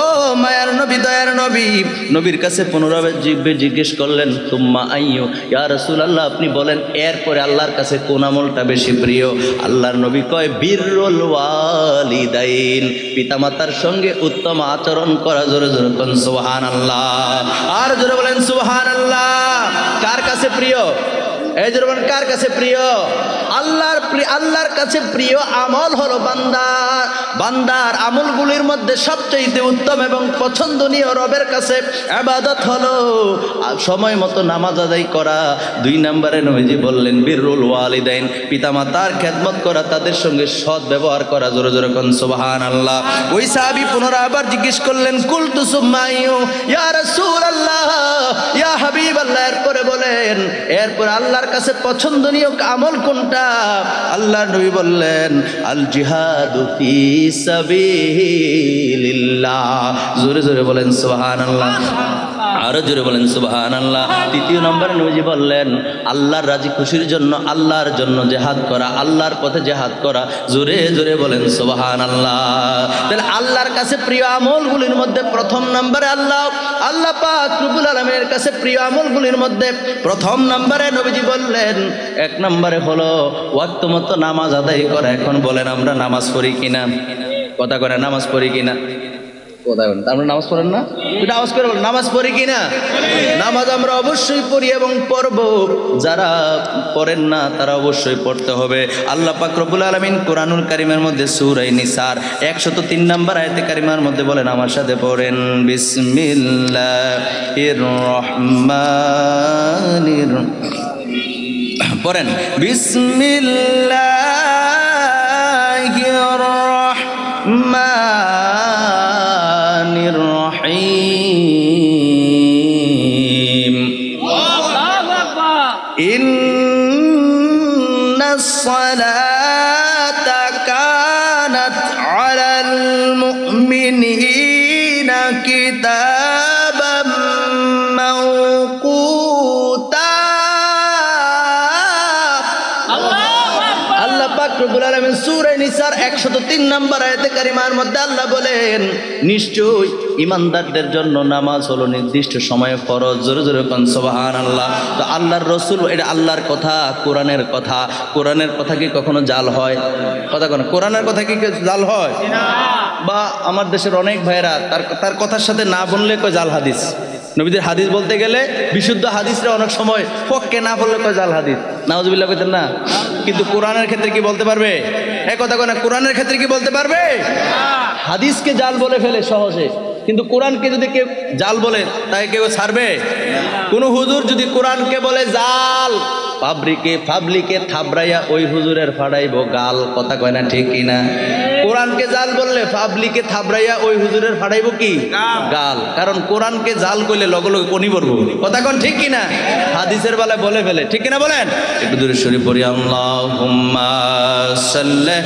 ও মায়ার নবী নবী, দয়ার নবী, নবীর কাছে পুনরায় জিজ্ঞেস করলেন, তুম্মা আইয়ু ইয়া রাসূলুল্লাহ, আপনি বলেন এরপরে আল্লাহর কাছে কোন আমলটা বেশি প্রিয়? আল্লাহর নবী কয়, বিররুল ওয়ালিদাইন, পিতামাতার সঙ্গে উত্তম আচরণ করা। জোরে জোরে কোন সুবহানাল্লাহ, আর জোরে বলেন সুবহানাল্লাহ। কার কাছে প্রিয়? এই জোরে বলেন কার কাছে প্রিয়? আল্লাহর কাছে প্রিয় আমল হলো বান্দার আমলগুলির মধ্যে সবচেয়ে উত্তম এবং পছন্দনীয় রবের কাছে ইবাদত হলো সময় মতো নামাজ আদায় করা। 2 নম্বরে নবীজি বললেন বিররুল ওয়ালিদাইন, পিতামাতার খেদমত করা, তাদের সঙ্গে সৎ ব্যবহার করা। জোরে জোরে কোন সুবহানাল্লাহ। ওই সাহাবী পুনরায় আবার জিজ্ঞেস করলেন, কুলতু সুম্মা আইয়ু ইয়া রাসূলুল্লাহ, ইয়া হাবিবাল্লাহ, এরপরে বলেন এরপর আল্লাহর কাছে পছন্দনীয় আমল কোনটা? আল্লাহর নবী বললেন, আল জিহাদু ফি সাবিলিল্লাহ। জোরে জোরে বলেন সুবহানাল্লাহ, আরো জোরে বলেন সুবহানাল্লাহ। 3 নম্বরে নবীজি বললেন, আল্লাহর রাজি খুশির জন্য, আল্লাহর জন্য জিহাদ করা, আল্লাহর পথে জিহাদ করা। জোরে জোরে বলেন সুবহানাল্লাহ। তাহলে আল্লাহর কাছে প্রিয় আমলগুলির মধ্যে প্রথম নম্বরে আল্লাহ পাক রব্বুল আলামিনের কাছে প্রিয় আমলগুলির মধ্যে প্রথম নম্বরে নবীজি বললেন 1 নম্বরে হলো ওয়াক্ত মতো নামাজ আদায় করা। এখন বলেন আমরা নামাজ পড়ি কিনা? কথা করে নামাজ পড়ি কিনা? আমরা নামাজ পড়েন না? আওয়াজ করে বলেন, নামাজ পড়ি কিনা? নামাজ আমরা অবশ্যই পড়ি এবং পড়ব। যারা পড়েন না তারা অবশ্যই পড়তে হবে। আল্লাহ পাক রব্বুল আলামিন কোরআনুল কারীমের মধ্যে সূরা নিসার 103 নম্বর আয়াতে কারিমার মধ্যে বলেন, আমার সাথে পড়েন, বিসমিল্লাহির রহমানির পড়েন, বিসমিল্লাহির রহমানির রহিম। ইন্নাস সালাতা কানাত আলাল মুমিনিনা কিতাবাম মাওকুতা। আল্লাহ পাক রব্বুল আলামিন সূরা নিসার 103 নম্বর আয়াতে কারিমার মধ্যে আল্লাহ বলেন, নিশ্চয়ই ইমানদারদের জন্য নামাজ হলো নির্দিষ্ট সময়ে ফরজ। জোরে জোরে কোন সুবহানাল্লাহ। তো আল্লাহর রাসূল, এটা আল্লাহর কথা, কোরআনের কথা। কোরআনের কথা কি কখনো জাল হয়? কথা কোন কোরআনের কথা কি জাল হয়? বা আমার দেশের অনেক ভাইরা তার কথার সাথে না বললে কয় জাল হাদিস। নবীদের হাদিস বলতে গেলে বিশুদ্ধ হাদিসরা অনেক সময় পক্ষে না বললে কয় জাল হাদিস। নাউজুবিল্লাহ কইতেন না? কিন্তু কোরআনের ক্ষেত্রে কি বলতে পারবে? এই কথা কোন কোরআনের ক্ষেত্রে কি বলতে পারবে? হাদিসকে জাল বলে ফেলে সহজে, কিন্তু কোরআনকে যদি কেউ জাল বলে তাকে কেউ ছাড়বে? কোন হুজুর যদি কোরআনকে বলে জাল, পাবলিকে থাবরাইয়া ওই হুজুরের ফাড়াইব গাল। কথা কয় না ঠিক কিনা? কোরআনকে জাল বললে পাবলিকে থাবরাইয়া ওই হুজুরের ফাড়াইব কি? গাল। কারণ কোরআনকে জাল কইলে লগে লগে কোনি পড়বো। কথা কন ঠিক কিনা? হাদিসের বেলায় বলে ফেলে, ঠিক কিনা বলেন? একটু দূরে সরি পড়ি, আল্লাহুম্মা সাল্লি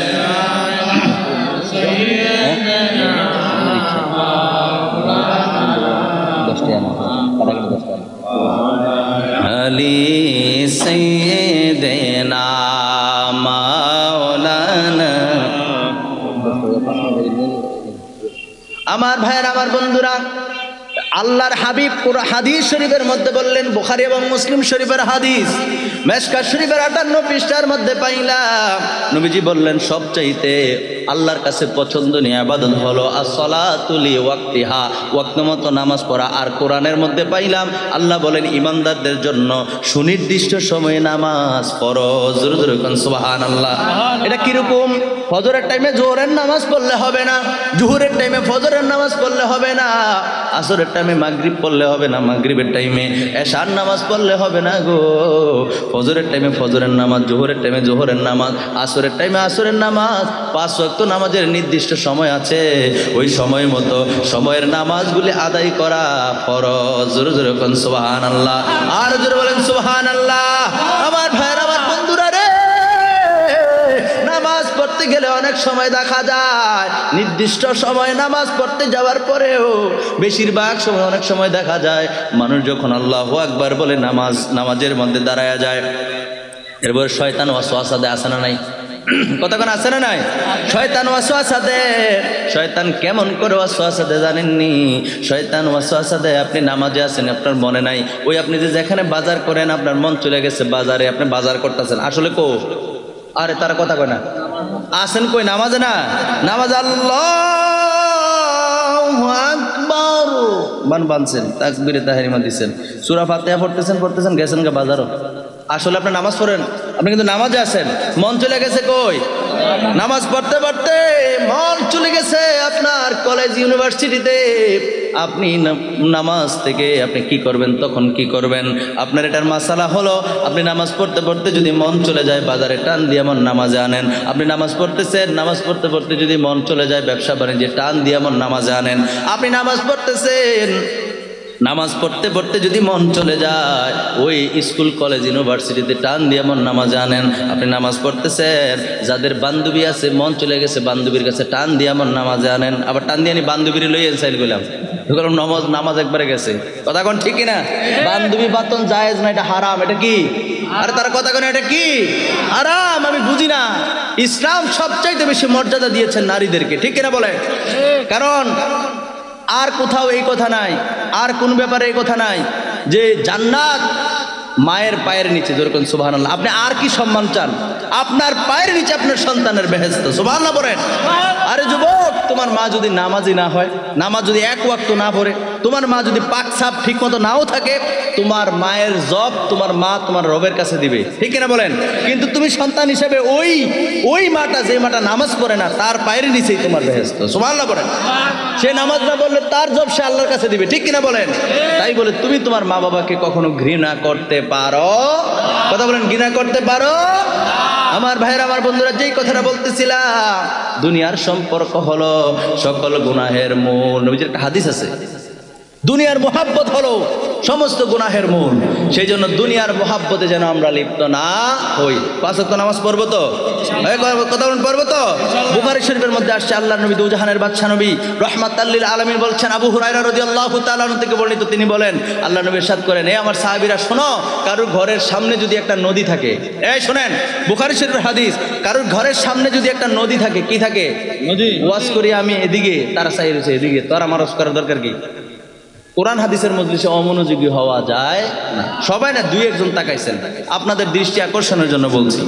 আলি সাইয়্যিদিনা মাওলানা। আমার ভাইয়ের, আমার বন্ধুরা, আল্লাহর হাবিব হাদিস শরীফের মধ্যে বললেন, বুখারী এবং মুসলিম শরীফের হাদিস, মেশকাত শরীফের 58 পৃষ্ঠার মধ্যে পাইলাম নবীজি বললেন, সবচাইতে আল্লাহর কাছে পছন্দনীয় ইবাদত হলো as-সালাতু লি ওয়াক্তিহা, ওয়াক্ত মতো নামাজ পড়া। আর কোরআনের মধ্যে পাইলাম আল্লাহ বলেন, ইমানদারদের জন্য সুনির্দিষ্ট সময়ে নামাজ ফরজ। জোরে জোরে কোন সুবহানাল্লাহ। এটা কিরকম? ফজরের টাইমে জোহরের নামাজ পড়লে হবে না, জোহরের টাইমে ফজরের নামাজ পড়লে হবে না, আসরের টাইমে মাগরিব পড়লে হবে না, মাগরিবের টাইমে এশার নামাজ পড়লে হবে না গো। ফজরের টাইমে ফজরের নামাজ, জোহরের টাইমে জোহরের নামাজ, আসরের টাইমে আসরের নামাজ। 5 ওয়াক্ত নামাজের নির্দিষ্ট সময় আছে, ওই সময় মতো সময়ের নামাজগুলি আদায় করা ফরজ। জোরে জোরে কোন সুবহানাল্লাহ, আর জোরে বলেন সুবহানাল্লাহ। আমার ভাইরা, আমার বন্ধুরা রে, নামাজ পড়তে গেলে অনেক সময় দেখা যায় নির্দিষ্ট সময় নামাজ পড়তে যাওয়ার পরেও বেশিরভাগ সময়, অনেক সময় দেখা যায় মানুষ যখন আল্লাহু আকবার বলে নামাজের মধ্যে দাঁড়ায়া যায়, এরপর শয়তান ওয়াসওয়াসা দেয়, আসে না নাই? কথা কোন আছে না নাই? শয়তান ওয়াসওয়াসা দেয়। শয়তান কেমন করে ওয়াসওয়াসা দেয় জানেননি? শয়তান ওয়াসওয়াসা দেয়, আপনি নামাজে আছেন, আপনার মনে নাই, ওই আপনি যে যেখানে বাজার করেন আপনার মন চলে গেছে বাজারে, আপনি বাজার করতেছেন, আসলে কো আরে তার কথা কয় না, আসেন কই নামাজে না, নামাজ আল্লাহু আকবার মান বানছেন, তাকবীরে তাহরিমা দিছেন, সূরা ফাতিহা পড়তেছেন গেছেন কে বাজারও, আসলে আপনি নামাজ পড়েন, আপনি কিন্তু নামাজে আছেন, মন চলে গেছে কই? নামাজ পড়তে পড়তে মন চলে গেছে আপনার কলেজ ইউনিভার্সিটিতে। আপনি নামাজ থেকে আপনি কি করবেন, তখন কি করবেন? আপনার এটার মাসালা হলো, আপনি নামাজ পড়তে পড়তে যদি মন চলে যায় বাজারে, টান দিয়ে মন নামাজে আনেন। আপনি নামাজ পড়তেছেন, নামাজ পড়তে পড়তে যদি মন চলে যায় ব্যবসা বাণিজ্যে, টান দিয়ে মন নামাজে আনেন। আপনি নামাজ পড়তেছেন, নামাজ পড়তে পড়তে যদি মন চলে যায় ওই স্কুল কলেজ ইউনিভার্সিটিতে, টান দিয়ে মন নামাজে আনেন। আপনি নামাজ পড়তেছেন, যাদের বান্ধবী আছে মন চলে গেছে বান্ধবীর কাছে, টান দিয়ে মন নামাজে আনেন। আবার টান দিয়ে আনি বান্ধবীর লইয়েন চাইল গেলাম, নামাজ একবারে গেছে। কথা কোন ঠিক কিনা? বান্ধবী বাতন জায়েজ না, এটা হারাম। এটা কি? আরে তার কথা কোন, এটা কি হারাম? আমি বুঝি না। ইসলাম সবচাইতে বেশি মর্যাদা দিয়েছেন নারীদেরকে, ঠিক কিনা বলে? কারণ আর কোথাও এই কথা নাই, আর কোন ব্যাপারে এই কথা নাই যে জান্নাত মায়ের পায়ের নিচে, যেরকম সুবহানাল্লাহ। আপনি আর কি সম্মান চান? আপনার পায়ের নিচে আপনার সন্তানের বেহেশত, সুবহানাল্লাহ বলেন। আরে যুবক, তোমার মা যদি নামাজি না হয়, নামাজ যদি এক ওয়াক্ত না পড়ে, তোমার মা যদি পাক সাপ ঠিক মতো নাও থাকে, তোমার মায়ের জব তোমার মা তোমার রবের কাছে দিবে, ঠিক না বলেন? কিন্তু তুমি সন্তান হিসেবে ওই মাটা, যে মাটা নামাজ পড়ে না, তার পায়ের নিচেই তোমার বেহেশত, সুবহানাল্লাহ বলেন। সে নামাজ না পড়লে তার জব সে আল্লাহর কাছে দিবে, ঠিক কিনা বলেন? তাই বলে তুমি তোমার মা বাবাকে কখনো ঘৃণা করতে পারো? কথা বলেন, ঘৃণা করতে পারো? আমার ভাইয়ের, আমার বন্ধুরা, যেই কথাটা বলতেছিলাম, দুনিয়ার সম্পর্ক হলো সকল গুনাহের মূল। নবীজির একটা হাদিস আছে, দুনিয়ার মোহাব্বত হলো সমস্ত গুনাহের মূল। সেই জন্য দুনিয়ার মোহাব্বতে যেন আমরা লিপ্ত না হই। 5 ওয়াক্ত নামাজ পড়বো তো? কথা বলেন, পড়বো তো? বুখারী শরীফের মধ্যে আসছে, আল্লাহর নবী, দুজাহানের বাদশা নবী, রাহমাতাল লিল আলামিন বলছেন, আবু হুরায়রা রাদিয়াল্লাহু তাআলা আনহু থেকে বর্ণিত, তিনি বলেন, আল্লাহর নবী ইরশাদ করেন, এ আমার সাহাবীরা শোনো, কারোর ঘরের সামনে যদি একটা নদী থাকে, এই শোনেন, বুখারী শরীফের হাদিস, কারোর ঘরের সামনে যদি একটা নদী থাকে, কি থাকে? নদী। ওয়াজ করি আমি এদিকে, তারা চাই রয়েছে এদিকে, তোর আমার ওয়াজ করার দরকার কি? কোরআন হাদিসের মজলিসে অমনোযোগী হওয়া যায় না। সবাই না, 2-1 জন তাকাইছেন, আপনাদের দৃষ্টি আকর্ষণের জন্য বলছি।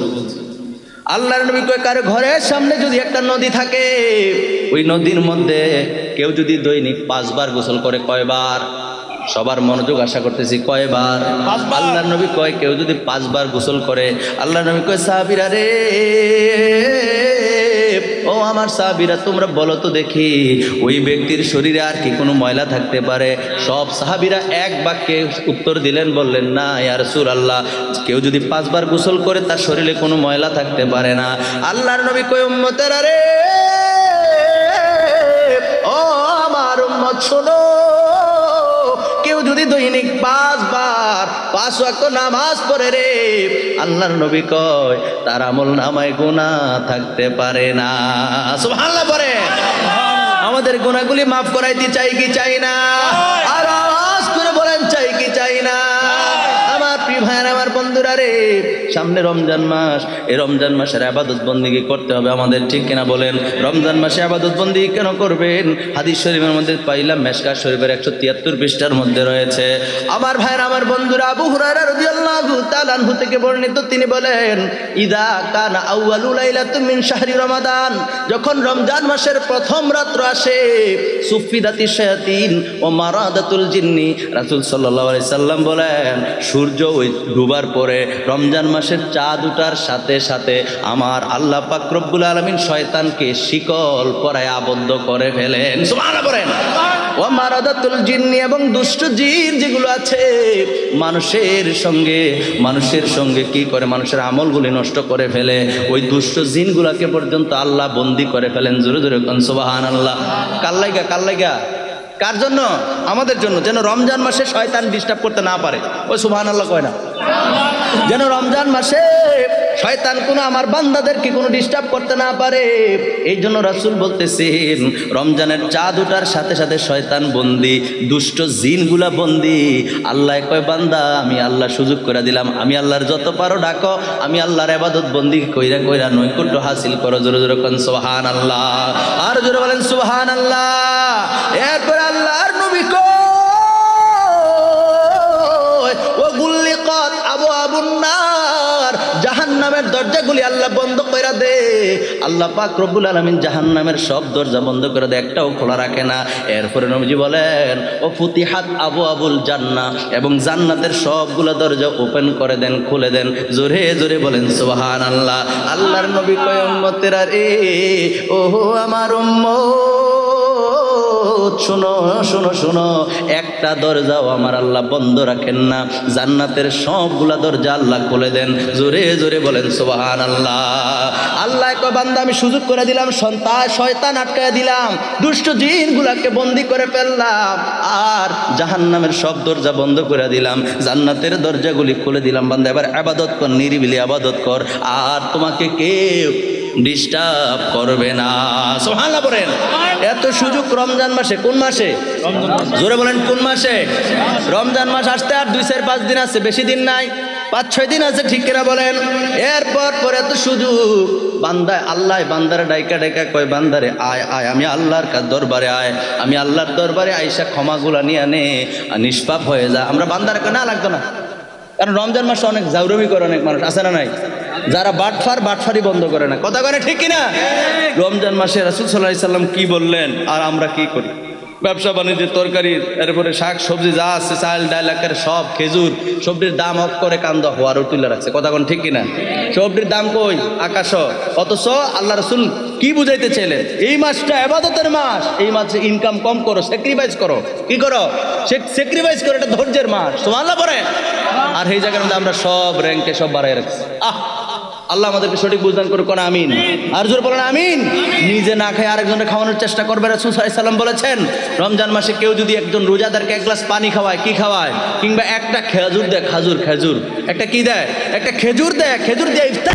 আল্লাহর নবী কয়, কারো ঘরের সামনে যদি একটা নদী থাকে, ওই নদীর মধ্যে কেউ যদি দৈনিক 5 বার গোসল করে, কয়বার? সবার মনোযোগ আশা করতেছি, কয়বার? আল্লাহর নবী কয়, কেউ যদি 5 বার গোসল করে, আল্লাহর নবী কয়, সাহাবীরা রে, ও আমার সাহাবীরা, তোমরা বলো তো দেখি, ওই ব্যক্তির শরীরে আর কি কোনো ময়লা থাকতে পারে? সব সাহাবীরা এক বাক্যে উত্তর দিলেন, বললেন, না ইয়া রাসূলুল্লাহ, কেউ যদি 5 বার গোসল করে তার শরীরে কোনো ময়লা থাকতে পারে না। আল্লাহর নবী কয়, উম্মতেরা রে, ও আমার উম্মত শোনো, কেউ যদি দৈনিক 5 বার 5 ওয়াক্ত নামাজ পড়ে রে, আল্লাহর নবী কয়, তার আমল নামায় গুনাহ থাকতে পারে না। সুবহানাল্লাহ বলে। আমাদের গুনাহগুলি মাফ করাইতে চাই কি চাই না? আর আওয়াজ করে বলেন, চাই কি চাই না? আমার প্রিয় ভাইয়ের, আমার বন্ধুরা রে, সামনে রমজান মাস, এই রমজান মাসের ইবাদত বন্দেগী করতে হবে আমাদের, ঠিক কিনা বলেন? রমজান মাসে ইবাদত বন্দেগী কেন করবেন? হাদিস শরীফের মধ্যে পাইলাম, মিশকাত শরীফের 173 পৃষ্ঠার মধ্যে রয়েছে। আমার ভাইয়ের, আমার বন্ধুরা, আবু হুরায়রা রাদিয়াল্লাহু তাআলা আনহু থেকে বর্ণিত, তিনি বলেন, ইদা কানা আউয়ালু লাইলাতুম মিন শাহরি রমাদান, যখন রমজান মাসের প্রথম রাত্র আসে, সুফিদাতিশ শায়াতিন ও মারাদাতুল জিন্নি, রাসূল সাল্লাল্লাহু আলাইহি সাল্লাম বলেন, সূর্য ওই ডুবার পরে, রমজান মাসের চাঁদ উঠার সাথে সাথে আমার আল্লাহ পাক রব্বুল আলামিন শয়তানকে শিকল পরায় আবদ্ধ করে ফেলেন। সুবহানাল্লাহ বলেন। ওয়া মারাদাতুল জিন্নি, এবং দুষ্ট জিন যেগুলো আছে মানুষের সঙ্গে কি করে? মানুষের আমলগুলি নষ্ট করে ফেলে। ওই দুষ্ট জিনগুলোকে পর্যন্ত আল্লাহ বন্দী করে ফেলেন। জোরে জোরে কোন সুবহানাল্লাহ। কাল্লাইগা কার জন্য? আমাদের জন্য, যেন রমজান মাসে শয়তান ডিস্টার্ব করতে না পারে। ওই সুবহানাল্লাহ কয় না? যেন রমজান মাসে শয়তান কোনো আমার বান্দাদেরকে কোনো ডিস্টার্ব করতে না পারে। এই জন্য রাসূল বলতেছেন রমজানের চাঁদ ওঠার সাথে সাথে শয়তান বন্দি, দুষ্ট জিনগুলা বন্দি। আল্লাহ কয় বান্দা আমি আল্লাহ সুযোগ করে দিলাম, আমি আল্লাহর যত পারো ডাকো, আমি আল্লাহর ইবাদত বন্দি কইরা কইরা নৈকট্য হাসিল করো। জোরে জোরে কোন সুবহানাল্লাহ, আর জোরে বলেন সুবহানাল্লাহ। এরপর আল্লাহর নবী কয় ও গুল্লিকাত আবওয়াবুন নার, জাহান্নামের দরজাগুলি আল্লাহ বন্ধ কইরা দে। আল্লাহ পাক রব্বুল আলামিন জাহান্নামের সব দরজা বন্ধ করে দেয়, একটাও খোলা রাখে না। এরপরে নবীজি বলেন ও ফুতিহাত আবওয়াবুল জান্নাহ, এবং জান্নাতের সবগুলো দরজা ওপেন করে দেন, খুলে দেন। জোরে জোরে বলেন সুবহানাল্লাহ। আল্লাহর নবী কয় উম্মতেরা রে, ওহো আমার উম্মত, শোনো শোনো শোনো, একটা দরজাও আমার আল্লাহ বন্ধ রাখেন না, জান্নাতের সবগুলা দরজা আল্লাহ খুলে দেন। জোরে জোরে বলেন সুবহানাল্লাহ। আল্লাহ কয় বান্দা আমি সুযোগ করে দিলাম, শয়তান আটকায় দিলাম, দুষ্ট জিনগুলাকে বন্দি করে ফেললাম, আর জাহান্নামের সব দরজা বন্ধ করে দিলাম, জান্নাতের দরজাগুলি খুলে দিলাম। বান্দা এবার ইবাদত কর, নিরিবিলি ইবাদত কর, আর তোমাকে কেউ ডিস্টার্ব করবে না। সুবহানাল্লাহ বলেন। এত সুযোগ রমজান মাসে। কোন মাসে? জোরে বলেন কোন মাসে? রমজান মাস আসতে আর 2-4-5 দিন আছে, বেশি দিন নাই, 5-6 দিন আছে, ঠিক কিনা বলেন? এরপর পরে এত সুযোগ, বান্দা আল্লাহ বান্দারে ডাইকা ডাইকা কয় বান্দারে আয় আয়, আমি আল্লাহর দরবারে আয়, আমি আল্লাহর দরবারে আইসা ক্ষমাগুলা নিয়ে নে, নিষ্পাপ হয়ে যা। আমরা বান্দারে কয় না লাগতো না, কারণ রমজান মাসে অনেক জাউরবি করে অনেক মানুষ আছে না নাই, যারা বাটফারি বন্ধ করে না। কথা করে ঠিক কিনা? রমজান মাসে রাসূল সাল্লাল্লাহু আলাইহি সাল্লাম কি বললেন আর আমরা কি করি? ব্যবসা বাণিজ্যের তরকারি, এরপরে শাক সবজি যা আছে, চাল ডাল আকারে সব, খেজুর সবজির দাম হক করে কান্দ হওয়ারও তুলে রাখছে। কথা কোন ঠিক কিনা? সবজির দাম কই আকাশ। অথচ আল্লাহ রাসূল কি বুঝাইতে চাইলেন? এই মাসটা ইবাদতের মাস, এই মাসে ইনকাম কম করো, স্যাক্রিফাইস করো। কি করো? স্যাক্রিফাইস করো, এটা ধৈর্যের মাস। সুবহানাল্লাহ পড়ে। আর এই জায়গার মধ্যে আমরা সব র্যাঙ্কে সব বাড়াই রাখছি। আল্লাহ আমাদেরকে সঠিক বুঝদান করে কোন আমিন। আর জোরে বলেন আমিন। নিজে না খায় আরেকজনের খাওয়ানোর চেষ্টা করবে। রাসূল সাল্লাল্লাহু আলাইহি সাল্লাম বলেছেন রমজান মাসে কেউ যদি একজন রোজাদারকে 1 গ্লাস পানি খাওয়ায়, কি খাওয়ায়, কিংবা একটা খেজুর দেয়, খেজুর একটা কি দেয়, একটা খেজুর দেয়, খেজুর দিয়ে ইফতার